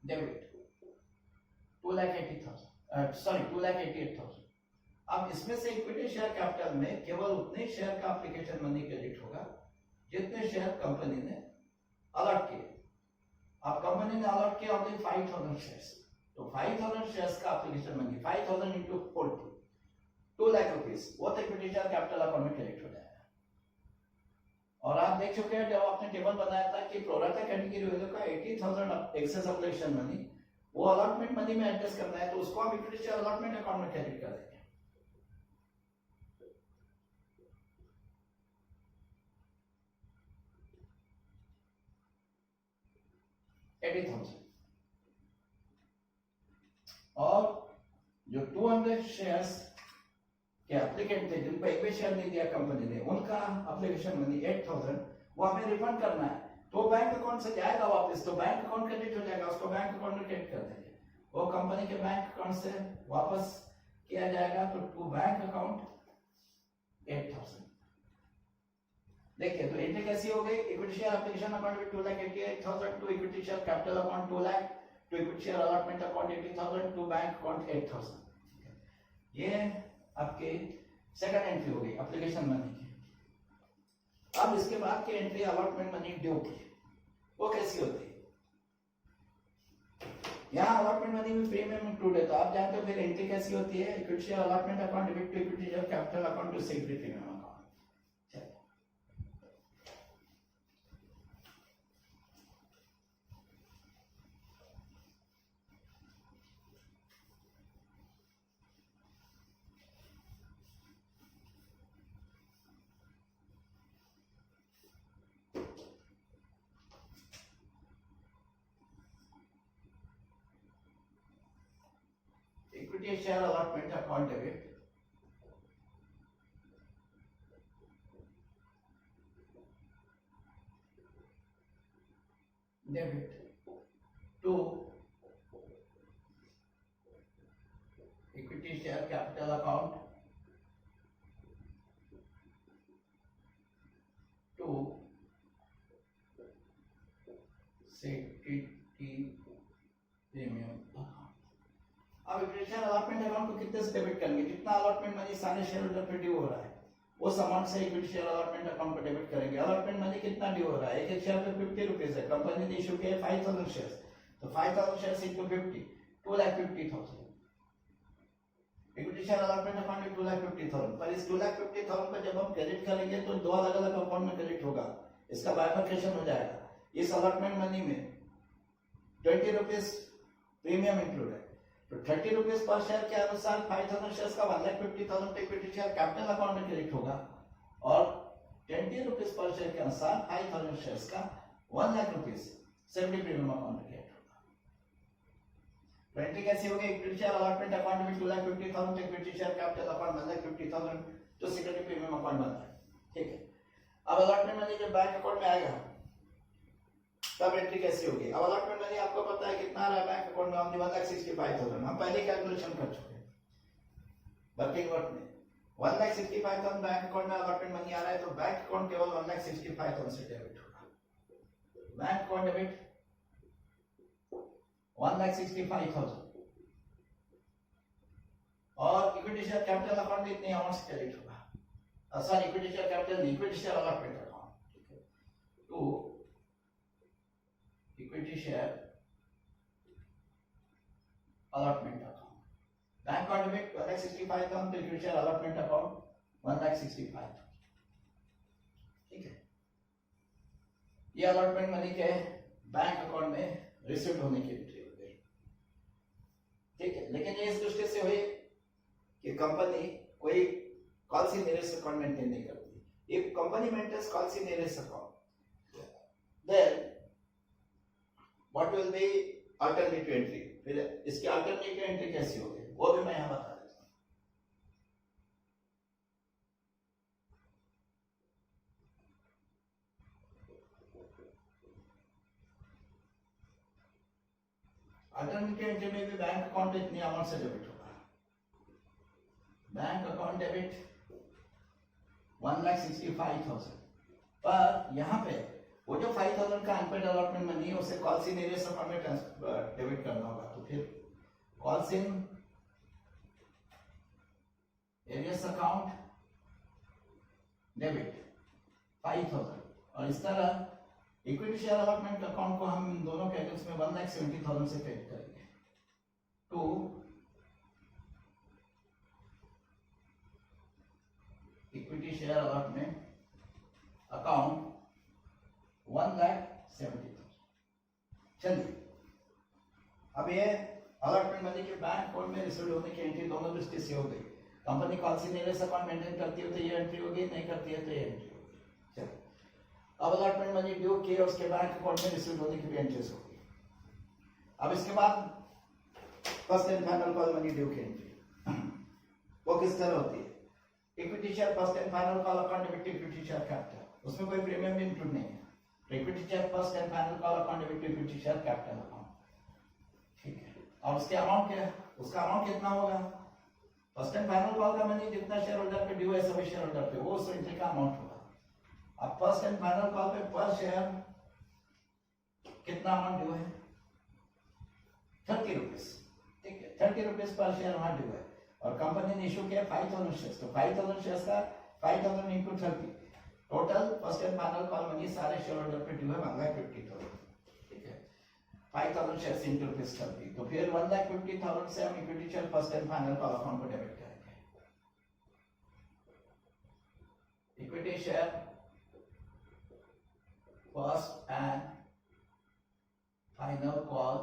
डेबिट 2,88,000। अब इसमें से इक्विटी शेयर कैपिटल में केवल उतने शेयर का एप्लीकेशन मनी क्रेडिट होगा जितने शेयर कंपनी ने अलॉट किए। अब कंपनी ने अलॉट किया ओनली 5,000 शेयर्स, तो 5,000 शेयर्स का application money 5,000 into 40, 2 lakh rupees, वो तो इक्विटी शेयर कैपिटल अकाउंट में क्रेडिट हो जाएगा। और आप देख चुके हैं जब आपने टेबल बनाया था कि प्रोराटा कैटेगरी वैल्यू का 80,000 एक्सेस एप्लीकेशन मनी वो अलॉटमेंट मनी में एडजस्ट करना है, तो उसको हम इक्विटी शेयर अलॉटमेंट अकाउंट में क्रेडिट कर देंगे। और जो 200 शेयर्स के एप्लीकेंट थे जिनको एक भी शेयर नहीं दिया कंपनी ने, उनका एप्लीकेशन मनी 8,000 वो हमें रिफंड करना है। तो बैंक अकाउंट से जाएगा वापस, तो बैंक अकाउंट क्रेडिट हो जाएगा, उसको बैंक अकाउंट में क्रेडिट कर देंगे। वो कंपनी के बैंक अकाउंट से वापस किया जाएगा, तो टू बैंक अकाउंट 8,000। देखिए, तो एंट्री कैसी हो गई, इक्विटी शेयर एप्लीकेशन अकाउंट में 2,88,000 to equity share capital account 2 lakh, to equity share allotment account 80,000, to bank account 8,000। ये आपके सेकंड एंट्री हो गई एप्लीकेशन मनी की। अब इसके बाद की एंट्री अलॉटमेंट मनी ड्यू की, वो कैसी होती है, यहाँ अलॉटमेंट मनी में प्रीमियम इंक्लूड है, तो आप जानते हो फिर एंट्री कैसी होती है, equity share allotment account debit to equity share capital account to secretary premium account. Equity share allotment account debit to equity share capital account to secretary premium account. अब इक्विटी शेयर अलॉटमेंट अकाउंट को कितने से debit करेंगे, जितना allotment money सारे share holder पे due हो रहा है उस अमाउंट से इक्विटी शेयर अलॉटमेंट अकाउंट को डेबिट करेंगे। अलॉटमेंट मनी कितना ड्यू हो रहा है, एक शेयर पे 50 रुपीज है, कंपनी ने इशू किया 5,000 शेयर्स, तो 5,000 shares into 50, 2,50,000। Equity share allotment account में 2,50,000, पर इस 2,50,000 को जब हम क्रेडिट करेंगे तो दो अलग अलग अकाउंट में क्रेडिट होगा, इसका बाइफर्केशन हो जाएगा। इस अलॉटमेंट मनी में 20 रुपीज प्रीमियम इंक्लूड है, तो 30 रुपीज पर शेयर के अनुसार 5,000 शेयर्स का 1,50,000 इक्विटी शेयर कैपिटल अकाउंट में क्रेडिट होगा, और 20 रुपीज पर शेयर के अनुसार 5,000 शेयर्स का 1,00,000 रुपीज सेफ्टी प्रीमियम अकाउंट में क्रेडिट होगा। तो एंट्री कैसी होगी? इक्विटी शेयर अलॉटमेंट अकाउंट में 2,50,000 इक्विटी शेयर कैपिटल अकाउंट 1,50,000 तो सिक्योरिटी प्रीमियम अकाउंट बनता है, ठीक है। अब अलॉटमेंट मनी जब बैंक अकाउंट में आएगा तब एंट्री कैसी होगी? अब अलॉटमेंट मनी आपको पता है कितना आ रहा है बैंक अकाउंट में, हमने 1,65,000 हम पहले कैलकुलेशन कर चुके हैं वर्किंग वर्क में। 1,65,000 बैंक अकाउंट में अलॉटमेंट मनी आ रहा है, तो बैंक अकाउंट केवल 1,65,000 से डेबिट होगा। बैंक अकाउंट डेबिट 1,65,000 और इक्विटी शेयर कैपिटल अकाउंट इतने अमाउंट से क्रेडिट होगा। Sorry, equity share capital, equity share allotment account, ठीक है। तो equity share allotment account bank account में 1,65,000 तो इक्विटी शेयर अलॉटमेंट अकाउंट 1,65,000, ठीक है। ये अलॉटमेंट मनी के बैंक अकाउंट में रिसीव होने की एंट्री हो गई, ठीक है। लेकिन ये इस दृष्टि से हुई कि कंपनी कोई कॉल्सी नियरेस्ट अकाउंट मेंटेन नहीं करती। If company maintains calls in nearest account, then what will be alternative entry? फिर इसकी अल्टरनेटिव एंट्री कैसी होगी वो भी मैं यहां बता देता हूं। अल्टरनेटिव एंट्री में भी बैंक अकाउंट इतनी अमाउंट से डेबिट होगा। बैंक अकाउंट डेबिट 1,65,000, पर यहां पे वो जो 5,000 का अनपेड अलॉटमेंट मनी है उसे कॉल्स इन एरियस अकाउंट में डेबिट करना होगा। तो फिर calls in arrears account debit 5,000, और इस तरह इक्विटी शेयर अलॉटमेंट अकाउंट को हम इन दोनों कैटेगरीज में 1,70,000 से क्रेडिट करेंगे to equity share allotment account 1,70,000। चलिए, अब ये अलॉटमेंट मनी के बैंक अकाउंट में रिसीव होने की एंट्री दोनों दृष्टि से हो गई। कंपनी कॉल्सी नियरेस्ट अकाउंट मेंटेन करती है तो ये एंट्री होगी, नहीं करती है तो ये एंट्री होगी। चलिए, अब अलॉटमेंट मनी ड्यू किए उसके बैंक अकाउंट में रिसीव होने की भी एंट्रीज होगी। अब इसके बाद first and final call money due की एंट्री वो किस तरह होती है? Equity share first and final call account debit equity share capital, उसमें कोई प्रीमियम भी इंक्लूड नहीं है। Equity share first and final call account debit equity share capital account, ठीक है। और उसके अमाउंट क्या है? उसका अमाउंट कितना होगा? फर्स्ट एंड फाइनल कॉल का मनी जितना शेयर होल्डर पे ड्यू है सभी शेयर होल्डर पे, वो उस एंट्री का अमाउंट होगा। अब फर्स्ट एंड फाइनल कॉल पे पर शेयर कितना अमाउंट ड्यू है? 30 रुपीज, ठीक है। 30 रुपीज पर शेयर वहां ड्यू है, और कंपनी ने इशू किया 5,000 शेयर्स, तो 5,000 शेयर्स का 5,000 into 30, total first and final call money सारे शेयर होल्डर पे ड्यू है 1,50,000, ठीक है। 5,000 शेयर्स इंटू रुपीज 30, तो फिर 1,50,000 से हम equity share first and final call account को डेबिट करेंगे। Equity share first and final call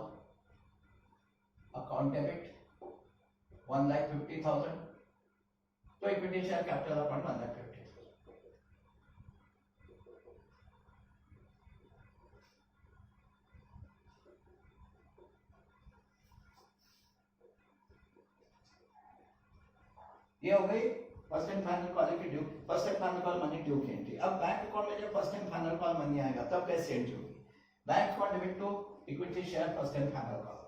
account debit 1,50,000, तो इक्विटी शेयर कैपिटल अकाउंट 1,50,000। ये हो गई फर्स्ट एंड फाइनल कॉल की due, first and final call money due की entry. अब bank account में जब first and final call money आएगा तब कैसे एंट्री होगी? Bank account debit to equity share first and final call.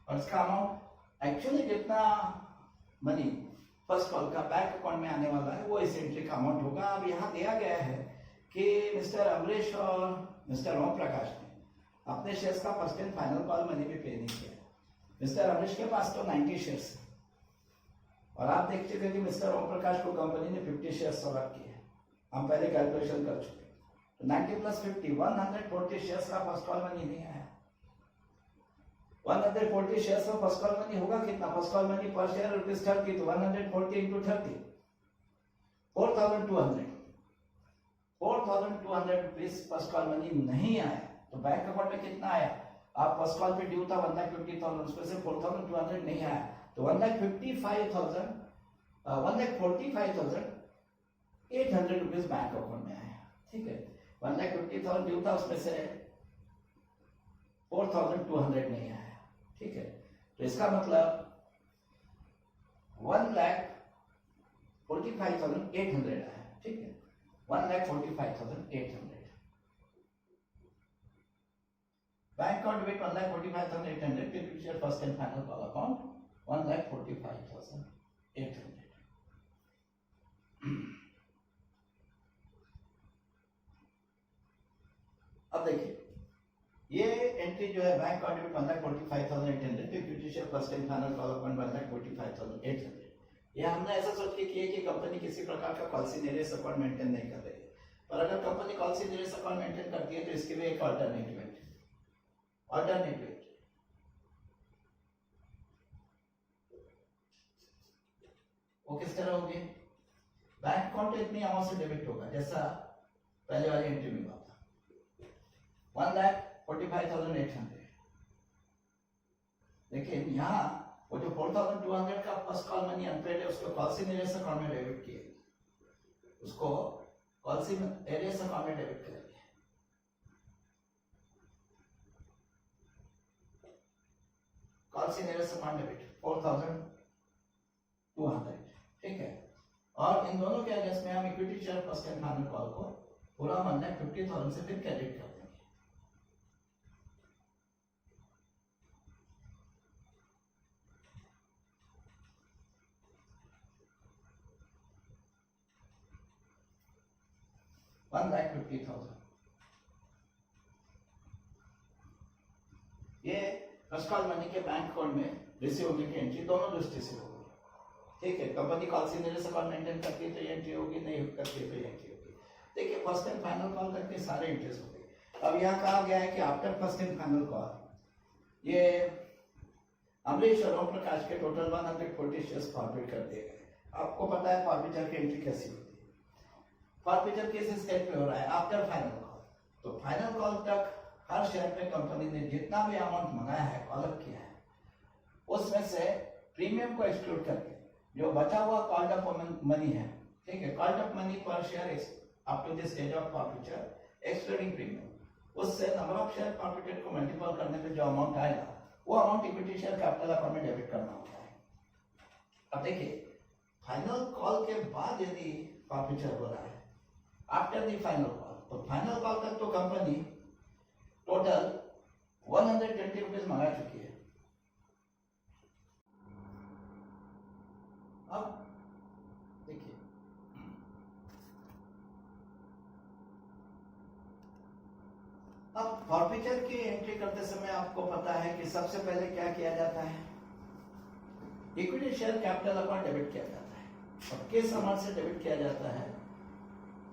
और इसका अमाउंट एक्चुअली जितना मनी फर्स्ट कॉल का बैंक अकाउंट में आने वाला है वो इस एंट्री का अमाउंट होगा। अब यहाँ दिया गया है कि मिस्टर अमरीश और मिस्टर ओम प्रकाश ने अपने शेयर्स का first and final call money भी पे नहीं किया। मिस्टर अमरीश के पास तो 90 शेयर्स है और आप देख चुके कि मिस्टर ओम प्रकाश को कंपनी ने 50 शेयर्स अलॉट किए, हम पहले कैलकुलेशन कर चुके। तो 90 + 50 140 शेयर्स का फर्स्ट कॉल मनी नहीं आया। 140 शेयर्स का फर्स्ट कॉल मनी होगा कितना? First call money per share ₹30, तो 140 into 30 4,200 rupees first call money नहीं आया। तो बैंक अकाउंट में कितना आया? आप फर्स्ट कॉल पे ड्यू था 1,50,000, उसमें से 4,200 नहीं आया, तो 1,45,800 रुपीज बैंक अकाउंट में आया। ठीक है, 1,50,000 ड्यू था, उसमें से 4,200 नहीं आया। ठीक है, तो इसका मतलब 1,45,800 आया। ठीक है, 1,45,800 bank account debit 1,45,800, share first and final call account 1,45,800। अब देखिए ये एंट्री जो है bank account debit 1,45,800, equity share first and final call account 1,45,800। ये हमने ऐसा सोच के किया कि कंपनी किसी प्रकार का कॉल सीनियरियस अकाउंट मेंटेन नहीं कर रही है, पर अगर company call in arrears account maintain करती है तो इसके लिए एक अल्टरनेटिव है। वो किस तरह होगी? बैंक अकाउंट इतनी अमाउंट से डेबिट होगा जैसा पहले वाली एंट्री में हुआ था, 1,45,800। लेकिन यहाँ वो जो 4,200 का फर्स्ट कॉल मनी अनपेड है, उसको कॉल सीनियरियस अकाउंट में डेबिट किए, उसको कॉल सीनियरियस अकाउंट में डेबिट करेंगे। Call in arrears account debit 4,200। ठीक है, और इन दोनों के अगेंस्ट में हम equity share first and final call को पूरा 1,50,000 से फिर क्रेडिट कर देंगे। $1,50,000 ये फर्स्ट कॉल मनी के बैंक अकाउंट में रिसीव होने की एंट्री दोनों दृष्टि से होगी। ठीक है, company call in arrears account maintain करती है तो ये एंट्री होगी, नहीं करती है तो ये एंट्री होगी। देखिए फर्स्ट एंड फाइनल कॉल करके सारे एंट्रीज हो गए। अब यहाँ कहा गया है कि after first and final call ये अमरीश और ओम प्रकाश के टोटल 140 शेयर्स फॉरवर्ड कर दिए गए। आपको पता है फॉरवर्ड की एंट्री कैसी होती है। फॉरवर्ड किस स्टेज पे हो रहा है? After final call. तो फाइनल कॉल तक हर शेयर पे कंपनी ने जितना भी अमाउंट मंगाया है, कॉलअप किया है, उसमें से प्रीमियम को एक्सक्लूड करके जो बचा हुआ कॉल्ड अप मनी है, ठीक है, called up money per share up to the stage of forward excluding premium, उससे नंबर ऑफ शेयर फॉरवर्ड को मल्टीपल करने पे जो अमाउंट आएगा वो amount equity share capital account में डेबिट करना होता है। अब देखिए फाइनल कॉल के बाद यदि फॉरवर्ड हो रहा है आफ्टर द फाइनल कॉल, तो फाइनल कॉल तक तो कंपनी टोटल 120 रुपीज मंगा चुकी है। अब देखिए अब फॉरफीचर की एंट्री करते समय आपको पता है कि सबसे पहले क्या किया जाता है? Equity share capital account debit किया जाता है। और किस अमाउंट से डेबिट किया जाता है?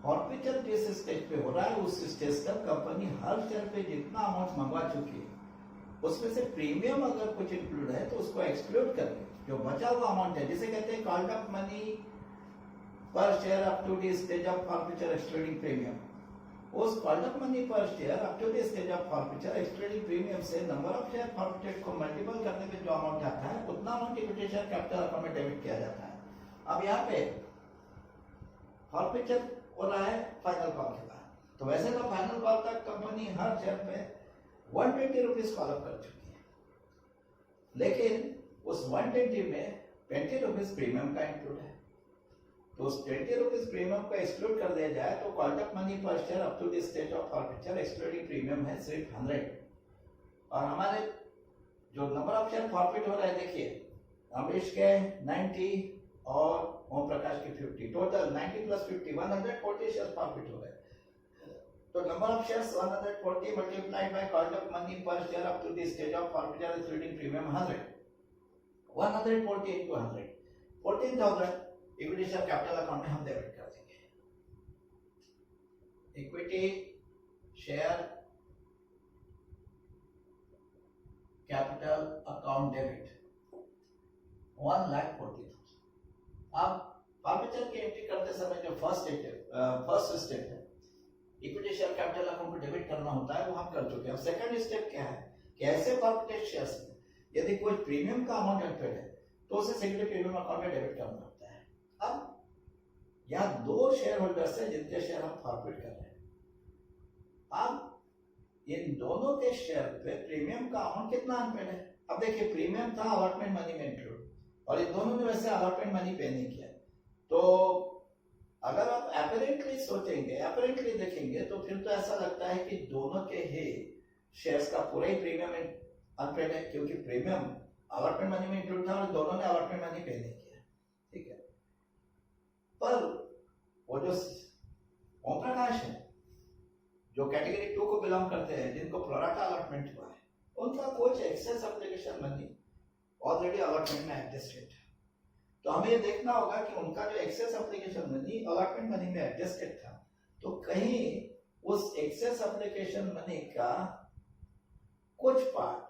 फॉरफीचर जिस स्टेज पे हो रहा है उस स्टेज तक कंपनी हर शेयर पे जितना अमाउंट मंगवा चुकी है उसमें से प्रीमियम अगर कुछ इंक्लूड है तो उसको एक्सक्लूड करके जो बचा हुआ अमाउंट है, जिसे कहते हैं called up money per share up to the stage of forfeiture excluding premium, उस called up money per share up to the stage of forfeiture excluding premium से नंबर ऑफ शेयर फॉरफीचर को multiple करने पे जो amount आता है उतना amount equity share capital account में डेबिट किया जाता है। अब यहाँ पे फॉरफीचर हो रहा है फाइनल कॉल के बाद, तो वैसे तो फाइनल कॉल तक कंपनी हर शेयर पे 120 रुपीज कॉलअप कर चुकी है, लेकिन उस 120 में 20 रुपीज प्रीमियम का इंक्लूड है। तो उस 20 रुपीज प्रीमियम को एक्सक्लूड कर दिया जाए तो called up money per share up to the stage of forfeiture excluding premium है सिर्फ 100। और हमारे जो नंबर ऑफ शेयर फॉरफिट हो रहा है, देखिए अमरीश के 90 और ओम प्रकाश के 50, टोटल 90 + 50 140 शेयर फॉरफिट हो रहे हैं। तो number of shares 140 multiplied by called up money per share up to the stage of forfeiture including premium 100, 140 into 100, 14,000 equity share capital account में हम डेबिट कर देंगे। Equity share capital account debit 1,40,000। अब forfeiture की एंट्री करते समय जो first step है इक्विटी शेयर कैपिटल अकाउंट को डेबिट करना होता है, वो हम कर चुके हैं। अब सेकंड स्टेप क्या है कि ऐसे फॉर्मेटेड शेयर्स में यदि कोई प्रीमियम का अमाउंट एंटर्ड है तो उसे सेकेंडरी प्रीमियम अकाउंट में डेबिट करना होता है। अब यहाँ दो शेयर होल्डर्स है जिनके शेयर हम फॉरफिट कर रहे हैं। अब इन दोनों के शेयर पे प्रीमियम का अमाउंट कितना अनपेड है। अब देखिए प्रीमियम था अलॉटमेंट मनी में इंक्लूड, और इन दोनों ने वैसे अलॉटमेंट मनी पे नहीं किया। तो अगर आप अपरेंटली सोचेंगे, अपरेंटली देखेंगे तो फिर तो ऐसा लगता है कि दोनों के ही शेयर्स का पूरा ही प्रीमियम अनपेड है, क्योंकि प्रीमियम अलॉटमेंट मनी में इंक्लूड था और दोनों ने अलॉटमेंट मनी पे नहीं किया। ठीक है, पर वो जो ओम प्रकाश है जो कैटेगरी 2 को बिलोंग करते हैं, जिनको प्रोराटा अलॉटमेंट हुआ है, उनका कुछ excess application money already allotment में एडजस्टेड है। तो हमें ये देखना होगा कि उनका जो excess application money allotment money में एडजस्टेड था, तो कहीं उस एक्सेस एप्लीकेशन मनी का कुछ पार्ट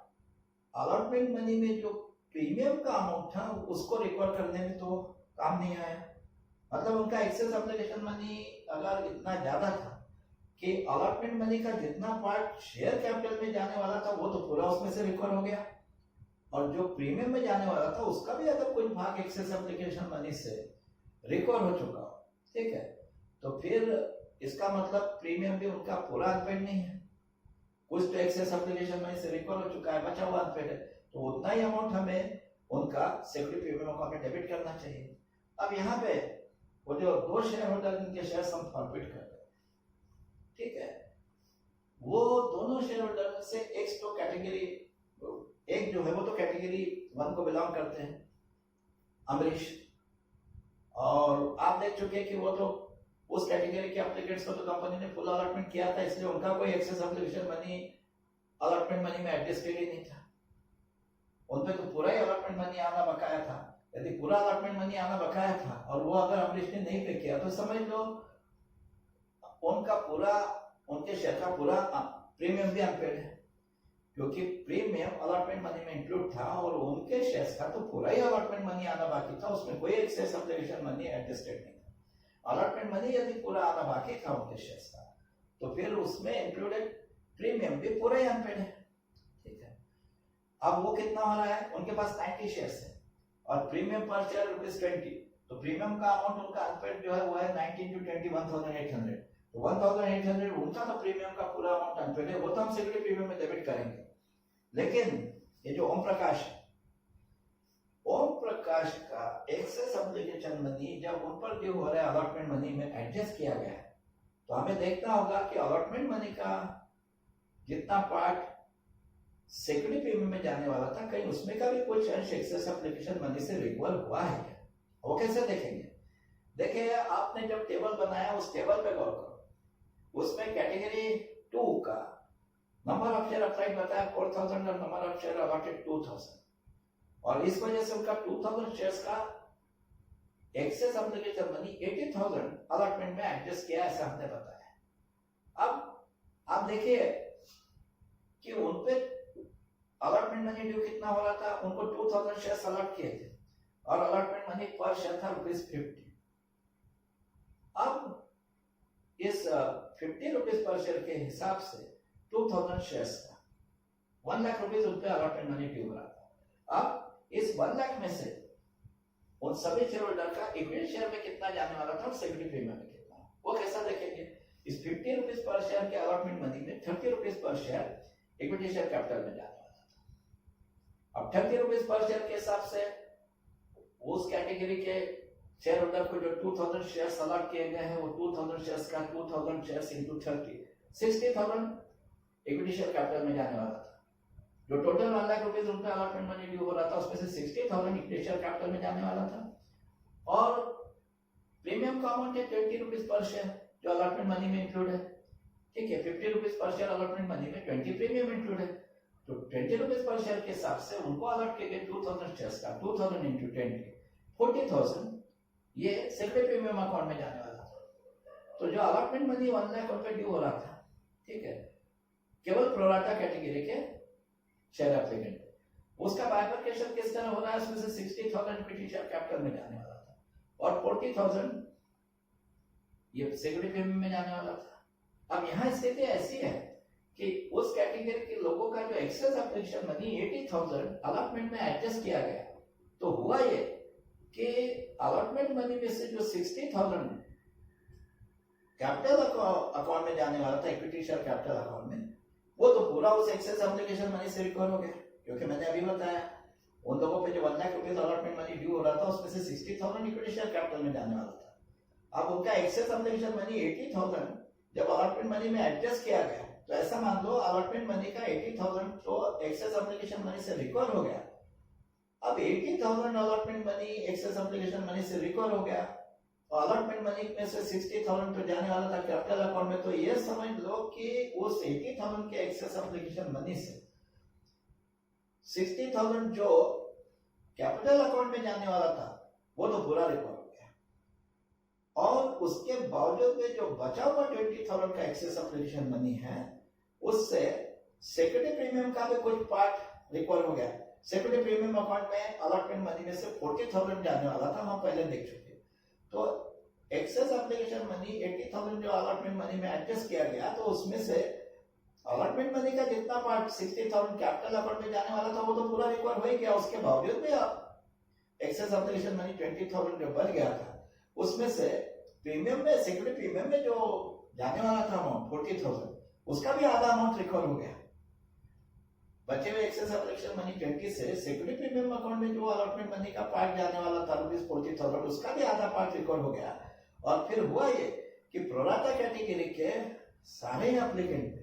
अलॉटमेंट मनी में जो प्रीमियम का अमाउंट था उसको रिकवर करने में तो काम नहीं आया। मतलब उनका एक्सेस एप्लीकेशन मनी अगर इतना ज्यादा था कि अलॉटमेंट मनी का जितना पार्ट शेयर कैपिटल में जाने वाला था वो तो पूरा उसमें से रिकवर हो गया, और जो प्रीमियम में जाने वाला था उसका भी अगर कुछ भाग एक्सेस एप्लीकेशन मनी से रिकवर हो चुका हो, ठीक है, तो फिर इसका मतलब प्रीमियम भी उनका पूरा अनपेड नहीं है। कुछ तो एक्सेस एप्लीकेशन मनी से रिकवर हो चुका है, बचा हुआ अनपेड है, तो उतना ही अमाउंट हमें उनका सेकेंडरी प्रीमियम अकाउंट में डेबिट करना चाहिए। अब यहाँ पे वो जो दो शेयर होल्डर जिनके शेयर हम फॉरफिट कर रहे हैं, ठीक है, वो दोनों शेयर होल्डर से एक तो कैटेगरी, एक जो है वो तो कैटेगरी 1 को बिलोंग करते हैं, अमरीश, और आप देख चुके हैं कि वो तो उस कैटेगरी के एप्लीकेंट्स को तो कंपनी ने फुल अलॉटमेंट किया था, इसलिए उनका कोई excess application money allotment money में एडजस्टेड ही नहीं था। उन पे तो पूरा ही अलॉटमेंट मनी आना बकाया था। यदि पूरा अलॉटमेंट मनी आना बकाया था और वो अगर अमरीश ने नहीं पे किया तो समझ लो उनका पूरा, उनके शेयर का पूरा प्रीमियम भी अनपेड है, क्योंकि प्रीमियम अलॉटमेंट मनी में इंक्लूड था और उनके शेयर्स का तो पूरा ही अलॉटमेंट मनी आना बाकी था, उसमें कोई एक्सेस एप्लीकेशन मनी एडजस्टेड नहीं था। अलॉटमेंट मनी यदि पूरा आना बाकी था उनके शेयर्स का, तो फिर उसमें इंक्लूडेड प्रीमियम भी पूरा ही अनपेड है। ठीक है, अब वो कितना हो रहा है, उनके पास 90 शेयर्स है और प्रीमियम पर शेयर ₹20, तो प्रीमियम का अमाउंट उनका अनपेड जो है वो है 19 to 20 1800, तो 1800 उनका तो प्रीमियम का पूरा अमाउंट अनपेड है, वो तो हम सेकेंडरी प्रीमियम में डेबिट करेंगे। लेकिन ये जो ओम प्रकाश है, ओम प्रकाश का एक्सेस एप्लीकेशन मनी जब उन पर ड्यू हो रहा है अलॉटमेंट मनी में एडजस्ट किया गया है, तो हमें देखना होगा कि अलॉटमेंट मनी का जितना पार्ट सेकेंडरी प्रीमियम में जाने वाला था, कहीं उसमें का भी कुछ अंश एक्सेस एप्लीकेशन मनी से रिकवर हुआ है क्या? वो कैसे देखेंगे? देखिए, आपने जब टेबल बनाया उस टेबल पे गौर करो, उसमें कैटेगरी 2 का नंबर ऑफ शेयर अप्लाइड बताया 4000 और नंबर ऑफ शेयर अलॉटेड 2000, और इस वजह से उनका 2000 शेयर्स का एक्सेस एप्लीकेशन मनी 80,000 अलॉटमेंट में एडजस्ट किया, ऐसा हमने बताया। अब आप देखिए कि उन पे अलॉटमेंट मनी ड्यू कितना हो रहा था, उनको 2000 शेयर्स अलॉट किए थे और अलॉटमेंट मनी पर शेयर था ₹50। अब इस 50 रुपीज पर शेयर के हिसाब से 2000 शेयर्स का 1 लाख रुपीज उन पे अलॉटमेंट मनी ड्यू हो रहा था। अब इस 1 लाख में से उन सभी शेयर होल्डर का इक्विटी शेयर में कितना जाने वाला था और सेकेंडरी प्रीमियम में कितना, वो कैसा देखेंगे? इस 50 रुपीज पर शेयर के अलॉटमेंट मनी में 30 rupees per share equity share capital में जाने वाला था। अब 30 रुपीज पर शेयर के हिसाब से उस कैटेगरी के शेयर होल्डर को जो 2000 शेयर्स अलॉट किए गए हैं, वो 2000 शेयर्स का 2000 shares into 30 60,000 equity share capital में जाने वाला था। जो टोटल 1 लाख रुपीज उनका अलॉटमेंट मनी ड्यू हो रहा था, उसमें से 60,000 इक्विटी शेयर कैपिटल में जाने वाला था, और प्रीमियम का अमाउंट है 20 रुपीज पर शेयर जो अलॉटमेंट मनी में इंक्लूड है। ठीक है, 50 rupees per share allotment money में 20 प्रीमियम इंक्लूड है, तो 20 रुपीज पर शेयर के हिसाब से उनको अलॉट किए गए 2000 शेयर्स का 2000 इंटू 20 40,000 ये सेक्रेटरी प्रीमियम अकाउंट में जाने वाला था। तो जो अलॉटमेंट मनी 1 लाख रुपए ड्यू हो रहा था, ठीक है, केवल प्रोराटा कैटेगरी के शेयर एप्लीकेंट, उसका बाइफरकेशन किस तरह हो रहा है, उसमें से 60,000 इक्विटी शेयर कैपिटल में जाने वाला था और 40,000 ये सेक्रेटरी प्रीमियम में जाने वाला था। अब यहाँ स्थिति ऐसी है कि उस कैटेगरी के लोगों का जो एक्सेस एप्लीकेशन मनी 80,000 अलॉटमेंट में एडजस्ट किया गया। तो हुआ ये कि अलॉटमेंट मनी में से जो 60,000 कैपिटल अकाउंट में जाने वाला था, इक्विटी शेयर कैपिटल अकाउंट में, वो तो पूरा उस एक्सेस एप्लीकेशन मनी से रिकवर हो गया, क्योंकि मैंने अभी बताया उन लोगों पे जो 1 लाख रुपए अलॉटमेंट मनी ड्यू हो रहा था, उसमें से 60,000 इक्विटी शेयर कैपिटल में जाने वाला था। अब उनका एक्सेस एप्लीकेशन मनी 80,000 जब अलॉटमेंट मनी में एडजस्ट किया गया, तो ऐसा मान लो अलॉटमेंट मनी का 80,000 तो एक्सेस एप्लीकेशन मनी से रिकवर हो गया। अब 80,000 allotment money excess application money से रिकवर हो गया और अलॉटमेंट मनी में से 60,000 तो जाने वाला था कैपिटल अकाउंट में। तो ये समझ लो कि उस 80,000 के एक्सेस एप्लीकेशन मनी से 60,000 जो कैपिटल अकाउंट में जाने वाला था, वो तो पूरा रिकवर हो गया। और उसके बावजूद में जो बचा हुआ 20,000 का एक्सेस एप्लीकेशन मनी है, उससे सेक्रेटरी प्रीमियम का भी कुछ पार्ट रिकवर हो गया। सेक्रेटरी प्रीमियम अकाउंट में अलॉटमेंट मनी में से 40,000 जाने वाला था, हम पहले देख चुके। तो एक्सेस एप्लीकेशन मनी 80,000 जो अलॉटमेंट मनी में एडजस्ट किया गया, तो उसमें से अलॉटमेंट मनी का जितना पार्ट 60,000 कैपिटल अकाउंट में जाने वाला था, वो तो पूरा रिकवर हो ही गया। उसके बावजूद भी एक्सेस एप्लीकेशन मनी 20,000 जो बच गया था, उसमें से प्रीमियम में, सेक्रेटरी प्रीमियम में जो जाने वाला था अमाउंट 40,000, उसका भी आधा अमाउंट रिकवर हो गया। बचे हुए एक्सेस एप्लीकेशन मनी 20 से सेक्रेटरी प्रीमियम अकाउंट में जो अलॉटमेंट मनी का पार्ट जाने वाला था ₹40,000, उसका भी आधा पार्ट रिकवर हो गया। और फिर हुआ ये कि प्रोराटा कैटेगरी के सारे एप्लीकेंट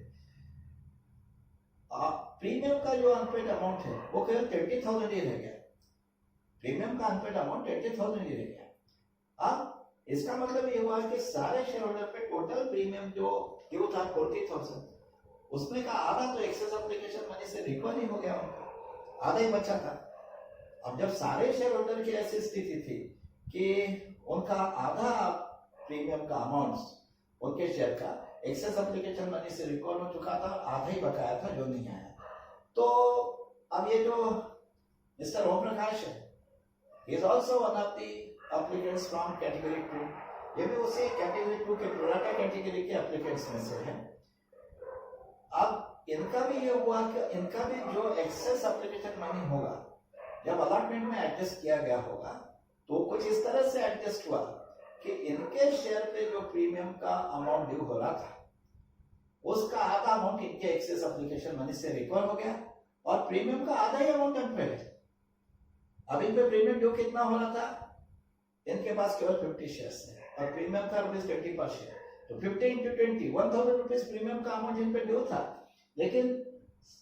प्रीमियम का जो अनपेड अमाउंट है वो केवल 20,000 ही रह गया। प्रीमियम का अनपेड अमाउंट 20,000 ही रह गया। अब इसका मतलब ये हुआ कि सारे शेयर होल्डर पे टोटल प्रीमियम जो ड्यू था 40,000, उसमें का आधा तो एक्सेस एप्लीकेशन मनी से रिकवर ही हो गया, उनका आधा ही बचा था। अब जब सारे शेयर होल्डर की ऐसी स्थिति थी कि उनका आधा प्रीमियम का अमाउंट उनके शेयर का एक्सेस एप्लीकेशन मनी से रिकवर हो चुका था, आधा ही बकाया था जो नहीं आया। तो अब ये जो मिस्टर ओम प्रकाश है, he is also one of the applicants from category 2, ये भी उसी कैटेगरी 2 के प्रोराटा कैटेगरी के एप्लीकेंट्स में से है। अब इनका भी ये हुआ कि इनका भी जो एक्सेस एप्लीकेशन मनी होगा, जब अलॉटमेंट में एडजस्ट किया गया होगा, तो कुछ इस तरह से एडजस्ट हुआ कि इनके शेयर पे जो प्रीमियम का अमाउंट ड्यू हो रहा था, उसका आधा अमाउंट इनके एक्सेस एप्लीकेशन मनी से रिकवर हो गया और प्रीमियम का आधा ही अमाउंट अनपेड है। अब इन पे प्रीमियम ड्यू कितना हो रहा था, इनके पास केवल 50 शेयर्स है और प्रीमियम था ₹20 पर शेयर, तो 50 into 20 ₹1,000 प्रीमियम का अमाउंट इन पे ड्यू था। लेकिन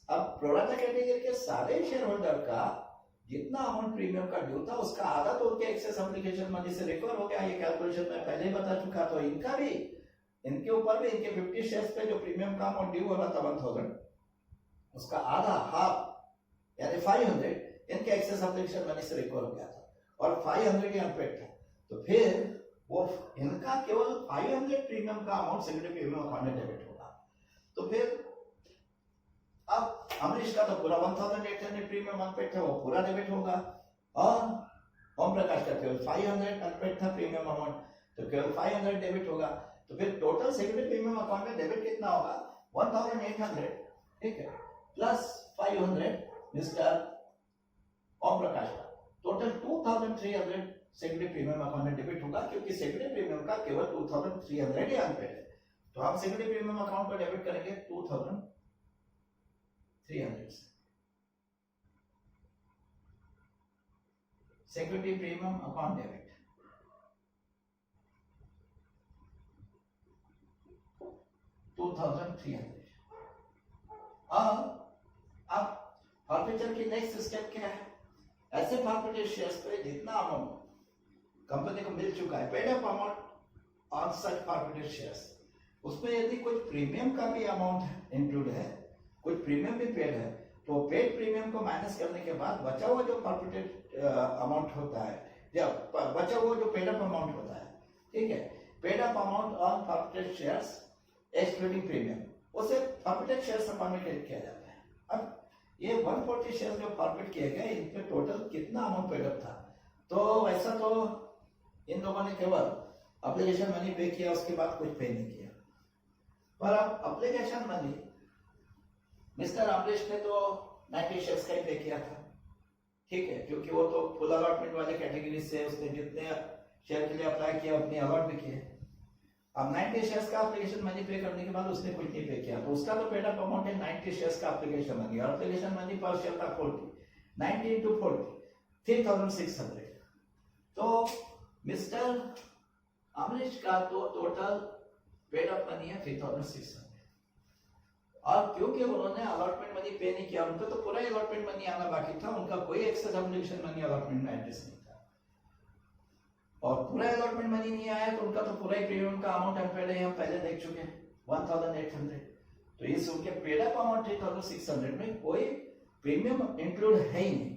अब प्रोराटा कैटेगरी के सारे शेयर होल्डर का जितना अमाउंट प्रीमियम का ड्यू था, उसका आधा तो उनके एक्सेस एप्लीकेशन मनी से रिकवर हो गया। ये कैलकुलेशन मैं पहले ही बता चुका। तो इनका भी, इनके ऊपर भी, इनके 50 शेयर्स पे जो प्रीमियम का अमाउंट ड्यू हो रहा था 1,000, उसका आधा, हाफ यानी 500 इनके एक्सेस एप्लीकेशन मनी से रिकवर हो गया था और 500 ही अनपेड था। तो फिर वो इनका केवल 500 प्रीमियम का अमाउंट सेक्रेटरी प्रीमियम अकाउंट में डेबिट होगा। तो फिर अब अमरीश का तो पूरा 1,800 प्रीमियम अनपेड था, वो पूरा डेबिट होगा और ओम प्रकाश का केवल 500 अनपेड था प्रीमियम अमाउंट, तो केवल 500 डेबिट होगा। तो फिर टोटल सेक्रेटरी प्रीमियम अकाउंट में डेबिट कितना होगा, 1,800, ठीक है, प्लस 500 मिस्टर ओम प्रकाश का, टोटल 2,300 सेक्रेटरी प्रीमियम अकाउंट में डेबिट होगा, क्योंकि सेक्रेटरी प्रीमियम का केवल 2,300 ही अनपेड है। तो हम सेक्रेटरी प्रीमियम अकाउंट को डेबिट करेंगे 2,300 से। Secretary premium account debit 2,300। अब फॉरफिचर की नेक्स्ट स्टेप क्या है, ऐसे फॉरफिचर शेयर्स पे जितना अमाउंट कंपनी को मिल चुका है, paid up amount on such forfeiture shares, उसमें यदि कुछ प्रीमियम का भी अमाउंट इंक्लूड है, कुछ प्रीमियम भी पेड है, तो पेड प्रीमियम को माइनस करने के बाद बचा हुआ जो फॉरफिटेड अमाउंट होता है, बचा वो जो पेड अप अमाउंट होता है, ठीक है, paid up amount on forfeited shares excluding premium, उसे फॉरफिटेड शेयर्स अकाउंट में क्रेडिट किया जाता है। अब ये 140 शेयर जो फॉरफिट किए गए, इन पे टोटल कितना अमाउंट पेड अप था? तो वैसा तो इन लोगों ने केवल एप्लीकेशन मनी पे किया, उसके बाद कुछ पे नहीं किया। पर अब एप्लीकेशन मनी मिस्टर अमरीश ने तो 90 शेयर्स का ही पे किया था, ठीक है, क्योंकि वो तो फुल अलॉटमेंट वाले कैटेगरी से उसने जितने शेयर के लिए अप्लाई किया उतने अलॉट भी किए। अब 90 शेयर्स का एप्लीकेशन मनी पे करने के बाद उसने कुछ नहीं पे किया, तो उसका तो पेड अप अमाउंट है 90 शेयर्स का एप्लीकेशन मनी, और एप्लीकेशन मनी पर शेयर था 40, 90 into 40 3600। तो मिस्टर अमरीश का तो टोटल पेड अप मनी है 3600, और क्योंकि उन्होंने अलॉटमेंट मनी पे नहीं किया, उनको तो पूरा अलॉटमेंट मनी आना बाकी था, उनका कोई एक्सेस एप्लीकेशन मनी अलॉटमेंट में एडजस्ट नहीं था, और पूरा अलॉटमेंट मनी नहीं आया तो उनका तो पूरा ही प्रीमियम का अमाउंट अनपेड है, हम पहले देख चुके हैं 1800। तो इस उनके पेड अप अमाउंट 3600 में कोई प्रीमियम इंक्लूड है ही नहीं,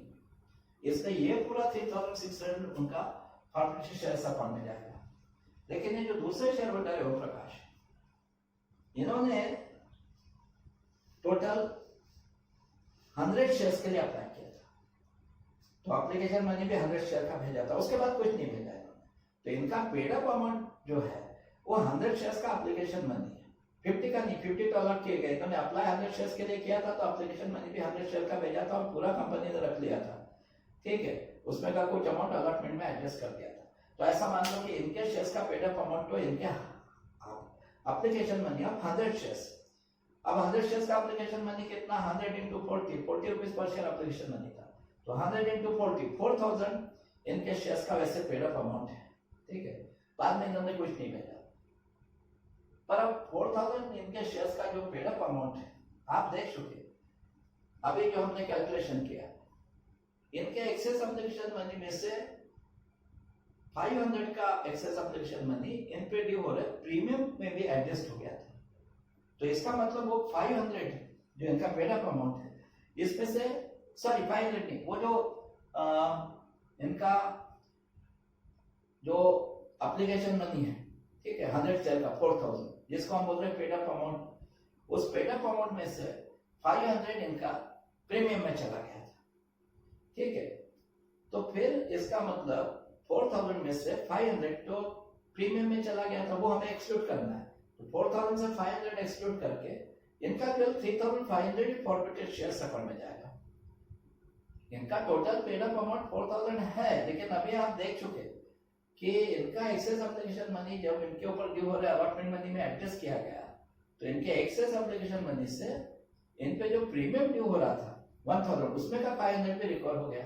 इसलिए ये पूरा 3600 उनका फॉरफिटेड शेयर्स अकाउंट में जाएगा। लेकिन ये जो दूसरे शेयर होल्डर है ओम प्रकाश, इन्होंने टोटल 100 शेयर्स के लिए अप्लाई किया था, तो एप्लीकेशन मनी भी 100 शेयर का भेजा था, उसके बाद कुछ नहीं भेजा इन्होंने। तो इनका पेड अप अमाउंट जो है वो 100 शेयर्स का एप्लीकेशन मनी है, 50 का नहीं, 50 तो अलॉट किए गए, इन्होंने अप्लाई 100 शेयर्स के लिए किया था, तो एप्लीकेशन मनी भी 100 शेयर का भेजा था, और पूरा कंपनी ने रख लिया था, ठीक है, उसमें का कुछ अमाउंट अलॉटमेंट में एडजस्ट कर दिया था। तो ऐसा मान लो कि इनके शेयर्स का पेड अप अमाउंट तो इनके एप्लीकेशन मनी ऑफ 100 शेयर्स। अब 100 शेयर्स का एप्लीकेशन मनी कितना? 100 into 40 rupees per share application money था, तो 100 into 40 4000 इनके शेयर्स का वैसे पेड अप अमाउंट है, ठीक है, बाद में इन्होंने कुछ नहीं भेजा। पर अब 4000 इनके शेयर्स का जो पेड अप अमाउंट है आप देख चुके, अभी जो हमने कैलकुलेशन किया, इनके एक्सेस एप्लीकेशन मनी में से 500 का एक्सेस एप्लीकेशन मनी इन पे ड्यू हो रहा है, प्रीमियम में भी एडजस्ट हो गया था, तो इसका मतलब वो 500 जो इनका पेड अप अमाउंट है, इसमें से सॉरी 500 नहीं, वो जो इनका जो एप्लीकेशन मनी है, ठीक है, 100 शेयर का 4000 जिसको हम बोल रहे हैं पेड अप अमाउंट, उस पेड अप अमाउंट में से 500 इनका प्रीमियम में चला गया था, ठीक है। तो फिर इसका मतलब 4000 में से 500 तो प्रीमियम में चला गया था, वो हमें एक्सक्लूड करना है, तो 4000 से 500 एक्सक्लूड करके इनका केवल 3500 फॉरफिटेड शेयर्स अकाउंट में जाएगा। इनका टोटल पेड अप अमाउंट 4000 है, लेकिन अभी आप देख चुके कि इनका एक्सेस एप्लीकेशन मनी जब इनके ऊपर ड्यू हो रहा है अलॉटमेंट मनी में एडजस्ट किया गया, तो इनके एक्सेस एप्लीकेशन मनी से इन पे जो प्रीमियम ड्यू हो रहा था 1000, उसमें का 500 भी रिकवर हो गया,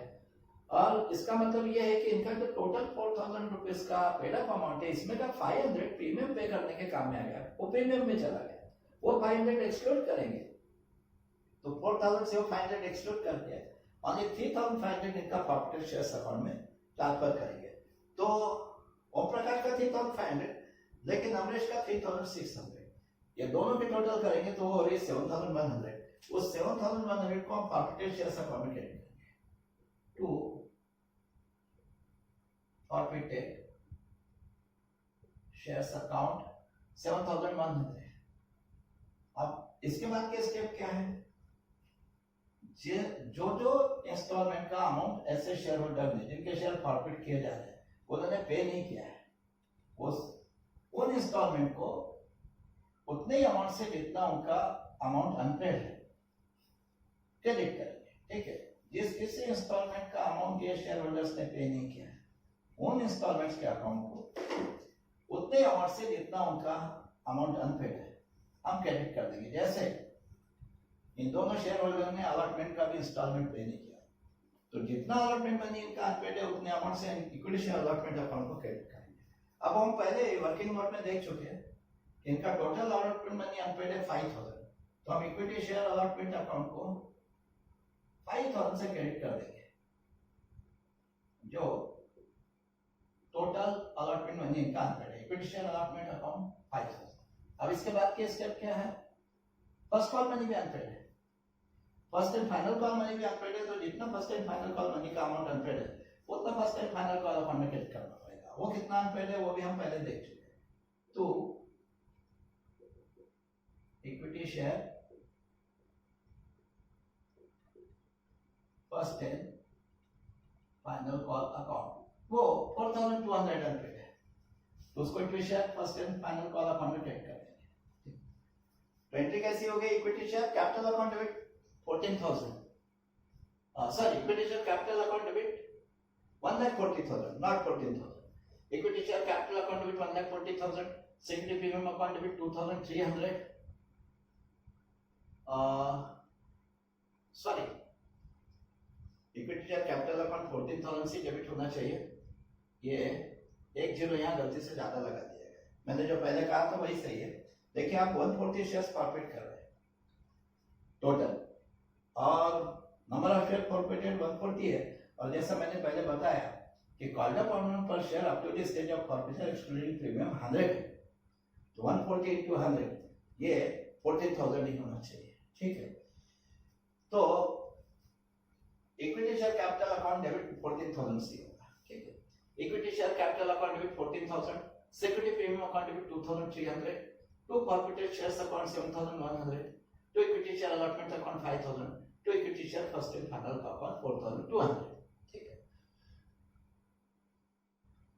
और इसका मतलब यह है कि इनका जो टोटल 4000 रुपीज का पेड अप अमाउंट है, इसमें का 500 प्रीमियम पे करने के काम में आ गया, वो प्रीमियम में चला गया, वो 500 एक्सक्लूड करेंगे, तो 4000 से वो 500 एक्सक्लूड करके ओनली 3500 इनका फॉरफिटेड शेयर्स अकाउंट में ट्रांसफर करेंगे। तो ओम प्रकाश का 3500, लेकिन अमरीश का 3600, ये दोनों के टोटल करेंगे तो वो हो रही 7100। उस 7100 को हम फॉरफिटेड शेयर्स अकाउंट में करेंगे, टू फॉरफिटेड शेयर्स अकाउंट 7100। अब इसके बाद के स्टेप क्या है? जो जो इंस्टॉलमेंट का अमाउंट ऐसे शेयर होल्डर ने जिनके शेयर फॉरफिट किए जा रहे हैं उन्होंने पे नहीं किया है, उन इंस्टॉलमेंट को उतने ही अमाउंट से जितना उनका अमाउंट अनपेड है क्रेडिट करेंगे, ठीक है। जिस किसी इंस्टॉलमेंट का अमाउंट ये शेयर होल्डर्स ने पे नहीं किया है, उन इंस्टॉलमेंट्स के अकाउंट को उतने अमाउंट से जितना उनका अमाउंट अनपेड है हम क्रेडिट कर देंगे। जैसे इन दोनों शेयर होल्डर ने अलॉटमेंट का भी इंस्टॉलमेंट पे नहीं किया, तो जितना अलॉटमेंट मनी इनका अनपेड है उतने अमाउंट से इक्विटी शेयर अलॉटमेंट अकाउंट को क्रेडिट करेंगे। अब हम पहले वर्किंग नोट में देख चुके हैं इनका टोटल अलॉटमेंट मनी अनपेड है 5000, तो हम इक्विटी शेयर अलॉटमेंट अकाउंट को 5000 से क्रेडिट कर देंगे, जो टोटल अलॉटमेंट मनी इनका अनपेड है, इक्विटी शेयर अलॉटमेंट अकाउंट 5000। अब इसके बाद के स्टेप क्या है? फर्स्ट कॉल मनी भी अनपेड है, first and final call money भी अनपेड है, तो जितना first and final call money का अमाउंट अनपेड है उतना first and final call upon में क्रेडिट करना पड़ेगा। वो कितना अनपेड है वो भी हम पहले देख चुके हैं। तो equity share first and final call account वो 4200 अनपेड है, तो उसको equity share first and final call account में क्रेडिट कर देंगे। तो एंट्री कैसी होगी? Equity share capital account debit 14,000, sorry equity share capital account debit 1,40,000 not 14,000। Equity share capital account debit 1,40,000, security premium account debit 2,300, sorry equity share capital account 14,000 से debit होना चाहिए। ये एक जीरो यहाँ गलती से ज्यादा लगा दिया गया, मैंने जो पहले कहा था वही सही है। देखिए आप 140 शेयर्स प्रॉफिट कर रहे हैं टोटल, और नंबर ऑफ शेयर फॉरफिटेड 140 है, और जैसा मैंने पहले बताया कि called up amount per share up to the stage of forfeiture excluding premium 100 है, तो 140 into 100 ये 14,000 ही होना चाहिए। ठीक है, तो equity share capital account debit 14,000 से होगा। ठीक है, equity share capital account debit 14,000, security premium account debit 2,300, to forfeited shares account 7,100, to equity share allotment account 5,000, to equity share first and final account 4,200। ठीक है,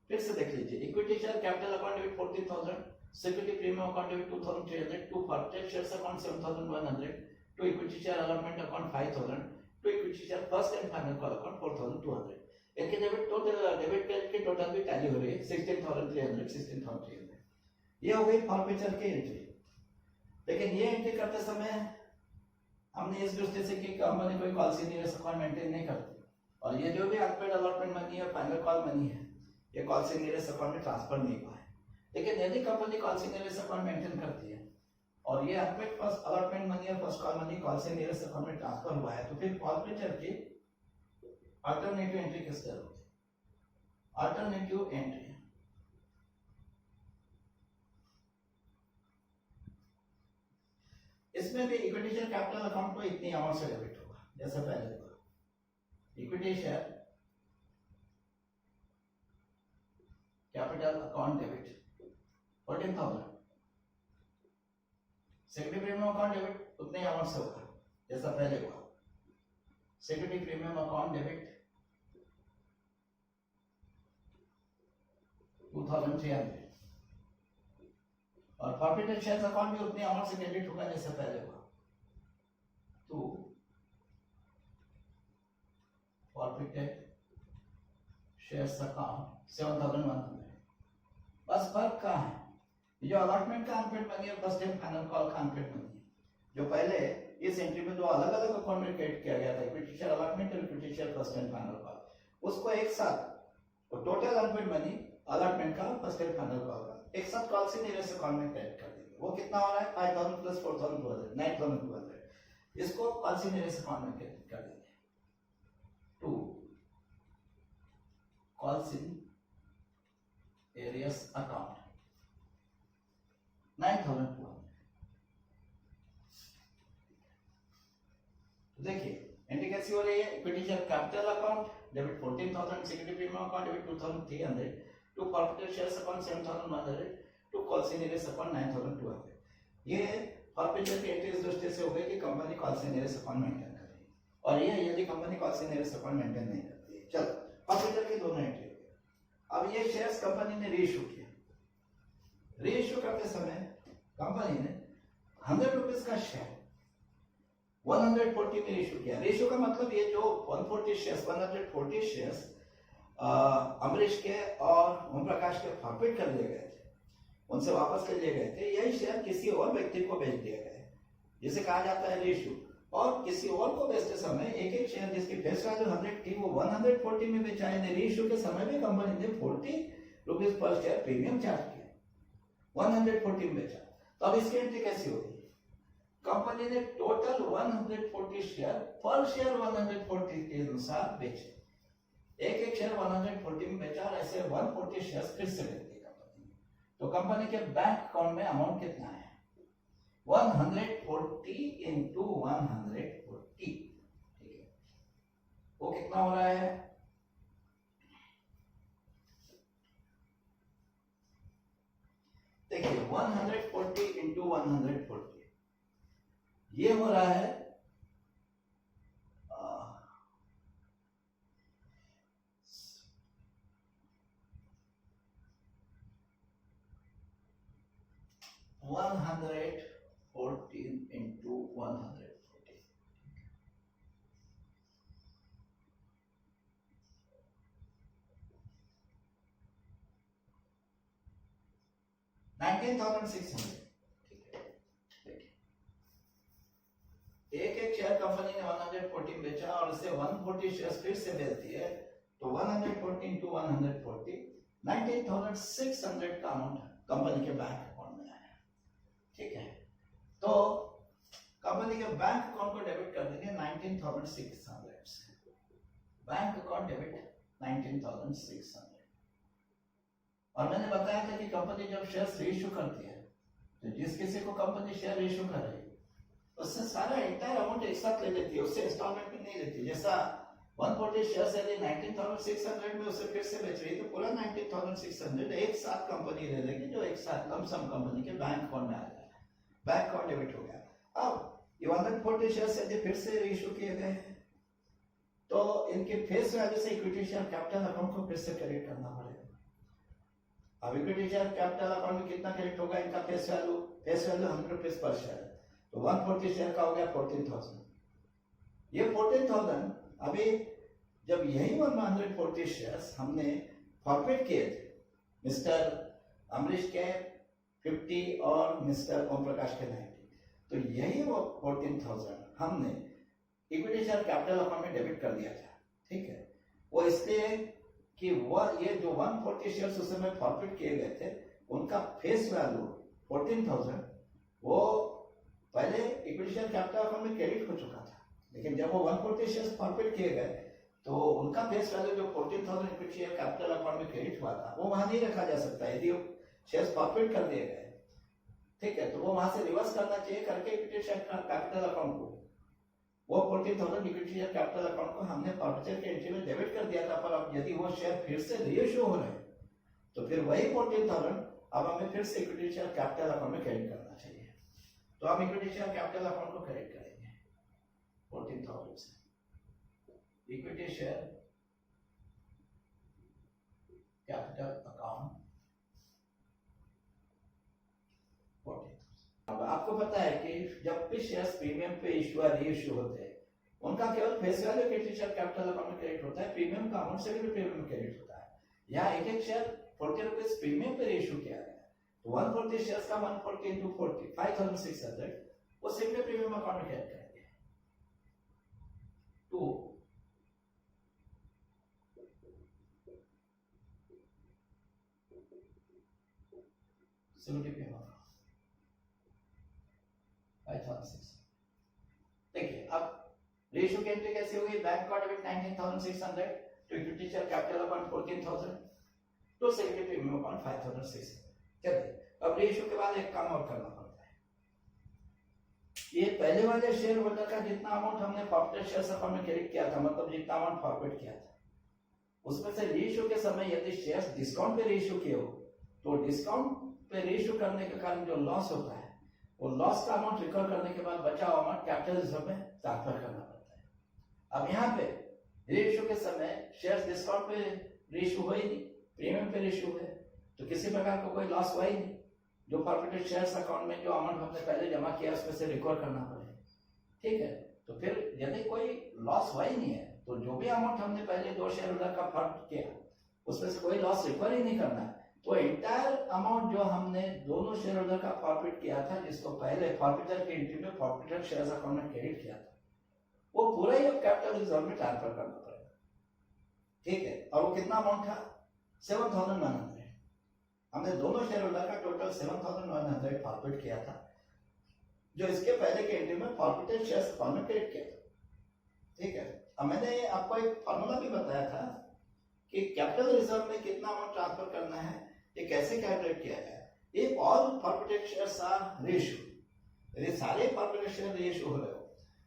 फिर से देख लीजिए, equity share capital account debit 14,000, security premium account debit 2,300, to forfeited shares account 7,100, to equity share allotment account 5,000, to equity share first and final call account 4,200। इनके debit total debit credit की total भी tally हो रही है 16,300 16,300। ये हो गई forfeiture की एंट्री। लेकिन ये एंट्री करते समय हमने इस दृष्टि से कि कंपनी कोई कॉल सीनियर्स अकाउंट मेंटेन नहीं करती, और ये जो भी अनपेड अलॉटमेंट मनी है फाइनल कॉल मनी है ये कॉल सीनियर्स अकाउंट में ट्रांसफर नहीं हुआ है। लेकिन यदि company call seniors account maintain करती है और ये अनपेड फर्स्ट अलॉटमेंट मनी और first call money call seniors account में ट्रांसफर हुआ है, तो फिर फॉरफिचर की अल्टरनेटिव एंट्री किस तरह होगी? अल्टरनेटिव एंट्री इसमें भी इक्विटी शेयर कैपिटल अकाउंट को इतनी अमाउंट से डेबिट होगा जैसे पहले हुआ। Equity share capital account debit 14,000, security premium account debit उतने अमाउंट से होगा जैसा पहले हुआ। सिक्योरिटी प्रीमियम अकाउंट डेबिट 2,300, और फॉरफिटेड शेयर्स अकाउंट भी उतने अमाउंट से डेबिट होगा जैसे पहले हुआ। तो फॉरफिटेड शेयर्स अकाउंट 7,100। बस फर्क कहाँ है? जो अलॉटमेंट का अनपेड मनी और फर्स्ट एंड फाइनल कॉल का अनपेड मनी, जो पहले इस एंट्री में दो अलग अलग अकाउंट में क्रिएट किया गया था, इक्विटी शेयर अलॉटमेंट और equity share first and final call, उसको एक साथ टोटल अनपेड मनी अलॉटमेंट का फर्स्ट एंड फाइनल कॉल का एक साथ कॉल से नियरेस्ट अकाउंट में क्रेडिट कर देंगे। वो कितना हो रहा है? 5,000 प्लस 4,200 9,200। इसको कॉल से नियरेस्ट अकाउंट में क्रेडिट कर देंगे to call in arrears account 9,200। देखिए एंट्री कैसी हो रही है? Equity share capital account debit 14,000, security premium account debit 2,300, to forfeited shares account 7,100, to call seniors account 9,200। ये फॉरफिचर की एंट्री इस दृष्टि से हो गई कि company call seniors account maintain कर रही है, और ये यदि company call seniors account maintain नहीं करती है। चलो फॉरफिचर की दोनों एंट्री हो गई। अब ये शेयर्स कंपनी ने रीइश्यू किया। रीइश्यू करते समय कंपनी ने 100 रुपीज का शेयर 140 में इशू किया। रेशियो का मतलब ये जो 140 शेयर्स अमरीश के और ओम प्रकाश के फॉरफिट कर लिए गए थे, उनसे वापस कर लिए गए थे, यही शेयर किसी और व्यक्ति को बेच दिया गया है, जिसे कहा जाता है रेशियो। और किसी और को बेचते समय एक एक शेयर जिसकी फेस वैल्यू 100 थी वो 140 में बेचा है। रेशियो के समय भी कंपनी ने 40 rupees per share premium charge किया, 140 में बेचा। तो अब इसकी एंट्री कैसी होगी? कंपनी ने टोटल 140 शेयर पर शेयर 140 के अनुसार बेचे, एक एक शेयर 140 में बेचा, और ऐसे 140 शेयर फिर से बेच दी कंपनी। तो कंपनी के बैंक अकाउंट में अमाउंट कितना है? 140 इंटू 140, ठीक है, वो कितना हो रहा है? देखिए 140 इंटू 140 ये हो रहा है 114 इंटू 140 19,600। एक एक शेयर कंपनी ने 114 बेचा और इसे 140 शेयर फिर से बेचती है, तो 114 इंटू 140 19,600 का अमाउंट कंपनी के बैंक अकाउंट में आया। ठीक है, तो कंपनी के बैंक अकाउंट को डेबिट कर देंगे 19,600 से। Bank account debit 19,600। और मैंने बताया था कि कंपनी जब शेयर रीइश्यू करती है तो जिस किसी को कंपनी शेयर रीइश्यू कर रही है उससे सारा एंटायर अमाउंट एक साथ ले लेती है, उससे इंस्टॉलमेंट में नहीं लेती। जैसा 140 शेयर से 19,600 में उसे फिर से बेच रही है तो पूरा 19,600 एक साथ कंपनी ले लेगी, जो एक साथ लमसम कंपनी के बैंक अकाउंट में आ जाएगा। बैंक अकाउंट डेबिट हो गया। अब ये 140 शेयर यदि फिर से रीइश्यू किए गए तो इनके फेस वैल्यू से इक्विटी शेयर कैपिटल अकाउंट को फिर से क्रेडिट करना पड़ेगा। अब इक्विटी शेयर कैपिटल अकाउंट में कितना क्रेडिट होगा? इनका face value 100 rupees per share, तो 140 शेयर का हो गया 14,000। ये 14,000 अभी जब यही 140 शेयर्स हमने फॉरफिट किए थे, मिस्टर अमरीश के 50 और मिस्टर ओम प्रकाश के 90, तो यही वो 14,000 हमने इक्विटी शेयर कैपिटल अकाउंट में डेबिट कर दिया था। ठीक है, वो इसलिए कि वो ये जो 140 शेयर्स उस समय फॉरफिट किए गए थे उनका फेस वैल्यू 14,000 वो पहले इक्विटी शेयर कैपिटल अकाउंट में क्रेडिट हो चुका था, लेकिन जब वो 140 शेयर्स फॉरफिट किए गए तो उनका फेस वैल्यू जो 14,000 इक्विटी शेयर कैपिटल अकाउंट में क्रेडिट हुआ था वो वहां नहीं रखा जा सकता यदि शेयर्स फॉरफिट कर दिए गए। ठीक है, तो वो वहां से रिवर्स करना चाहिए करके इक्विटी शेयर कैपिटल अकाउंट को वो 14,000 इक्विटी शेयर कैपिटल अकाउंट को हमने फॉरफिचर के एंट्री में डेबिट कर दिया था। पर अब यदि वो शेयर फिर से रीइश्यू हो रहे हैं तो फिर वही 14,000 अब हमें फिर से इक्विटी शेयर कैपिटल अकाउंट में क्रेडिट करना चाहिए। तो हम इक्विटी शेयर कैपिटल अकाउंट को क्रेडिट करेंगे 14,000 से। Equity share capital account 14,000। अब आपको पता है कि जब भी शेयर्स प्रीमियम पे इश्यू या रीइश्यू होते हैं उनका केवल face value equity share capital account में क्रेडिट होता है, प्रीमियम का अमाउंट सेकेंडरी प्रीमियम में क्रेडिट होता है। यहाँ एक एक शेयर 40 रुपीज प्रीमियम पे इश्यू किया गया, तो 140 शेयर्स का 140 इंटू 40 5,600 वो सेकेंडरी प्रीमियम अकाउंट में क्रेडिट करेंगे। 2 सेकेंडरी प्रीमियम 5,600। देखिए अब रेशियो की एंट्री कैसे होगी? Bank account debit 19,600 to equity share capital account 14,000 to secondary premium account 5,600। चलिए अब रेशियो के बाद एक काम और करना पड़ता है। ये पहले वाले शेयर होल्डर का जितना अमाउंट हमने फॉरफिटेड शेयर्स अकाउंट में क्रेडिट किया था, मतलब जितना अमाउंट फॉरफिट किया था, उसमें से रेशियो के समय यदि शेयर्स डिस्काउंट पे रेशियो किए हो तो डिस्काउंट पे रेशियो करने के कारण जो लॉस होता है वो लॉस का अमाउंट रिकवर करने के बाद बचा हुआ अमाउंट कैपिटल रिजर्व में ट्रांसफर करना पड़ता है। अब यहाँ पे रेशियो के समय शेयर्स डिस्काउंट पे रेशियो हुआ ही नहीं, प्रीमियम पे रेशियो है, तो किसी प्रकार का कोई लॉस हुआ ही नहीं। जो फॉरफिटेड शेयर्स अकाउंट में जो अमाउंट हमने पहले जमा किया उसमें से रिकवर करना पड़े। ठीक है, तो फिर यदि कोई लॉस हुआ ही नहीं है तो जो भी अमाउंट हमने पहले 2 शेयर होल्डर का फॉरफिट किया उसमें से कोई लॉस रिकवर ही नहीं करना है। तो एंटायर अमाउंट जो हमने दोनों शेयर होल्डर का फॉरफिट किया था, जिसको पहले फॉरफिटर के एंट्री में फॉरफिटेड शेयर्स अकाउंट में क्रेडिट किया था, वो पूरा ही अब कैपिटल रिजर्व में ट्रांसफर करना पड़ेगा। ठीक है, और वो कितना अमाउंट था? 7,100। हमने दोनों शेयर होल्डर का टोटल 7,100 फॉरफिट किया था, जो इसके पहले के एंट्री में फॉरफिटेड शेयर्स अकाउंट में क्रेडिट किया था। ठीक है, अब मैंने आपको एक फॉर्मूला भी बताया था कि कैपिटल रिजर्व में कितना अमाउंट ट्रांसफर करना है, ये कैसे कैलकुलेट किया गया। If all forfeited shares are ratio, यदि सारे फॉरफिटेड शेयर रेशियो हो रहे हो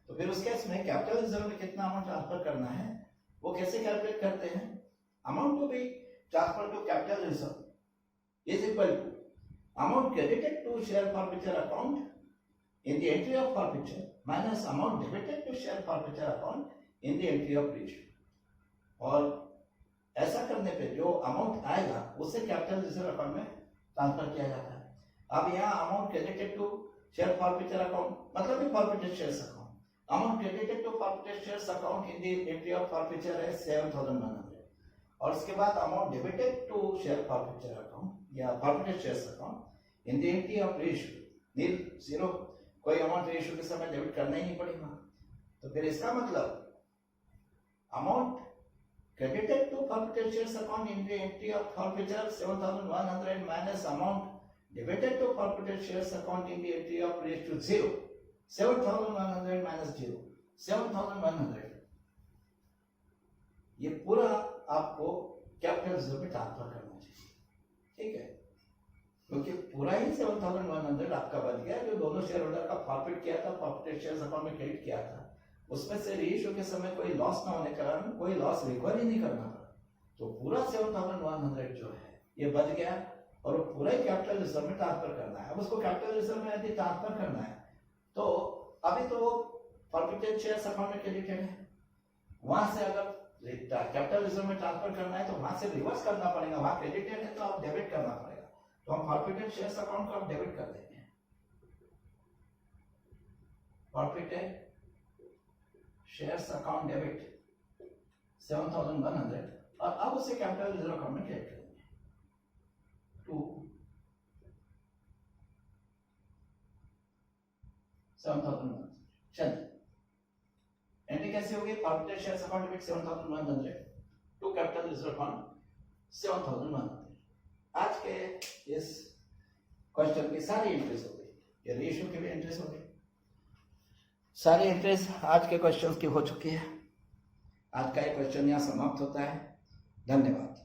तो फिर उस केस में कैपिटल रिजर्व में कितना अमाउंट ट्रांसफर करना है वो कैसे कैलकुलेट करते हैं? Amount to be transfer to capital reserve is equal to amount credited to share forfeiture account in the entry of forfeiture minus amount debited to share forfeiture account in the entry of reissue. और ऐसा करने पे जो amount आएगा उससे capital reserve account में transfer किया जाता है। अब यहाँ amount credited to share forfeiture account मतलब ही forfeited shares account, amount credited to forfeited shares account in the entry of forfeiture है 7,100 और उसके बाद amount debited to share forfeiture account या forfeited shares account in the entry of reissue nil 0, कोई amount reissue के समय debit करना ही नहीं पड़ेगा। तो फिर इसका मतलब amount credited to forfeited shares account in the entry of forfeiture 7,100 minus amount debited to forfeited shares account in the entry of reissue 0, 7,100 minus 0, 7,100। ये पूरा आपको कैपिटल रिजर्व में ट्रांसफर करना चाहिए, ठीक है, क्योंकि पूरा ही 7,100 आपका बच गया जो दोनों शेयर होल्डर का फॉरफिट किया था, फॉरफिटेड शेयर्स अकाउंट में क्रेडिट किया था, उसमें से रीइश्यू के समय कोई लॉस ना होने के कारण कोई लॉस रिकवर ही नहीं करना पड़ा, तो पूरा 7,100 जो है ये बच गया और वो पूरा ही कैपिटल रिजर्व में ट्रांसफर करना है। अब उसको कैपिटल रिजर्व में यदि ट्रांसफर करना है तो अभी तो वो फॉरफिटेड शेयर्स अकाउंट में क्रेडिटेड है, वहां से अगर कैपिटल रिजर्व में ट्रांसफर करना है तो वहां से रिवर्स करना पड़ेगा, वहां क्रेडिटेड है तो आप डेबिट करना पड़ेगा, तो हम फॉरफिटेड शेयर्स अकाउंट को आप डेबिट कर देंगे, फॉरफिटेड शेयर्स अकाउंट डेबिट 7,100 और अब उसे कैपिटल रिजर्व अकाउंट में क्रेडिट करेंगे 2 7,100। चलिए एंट्री कैसे होगी, forfeited shares account debit 7,100 to capital reserve account 7,100। आज के इस क्वेश्चन की सारी एंट्रीज हो गई, ये रेशियो की भी एंट्रीज हो गई, सारी एंट्रीज आज के क्वेश्चंस की हो चुकी है। आज का ये क्वेश्चन यहाँ समाप्त होता है। धन्यवाद।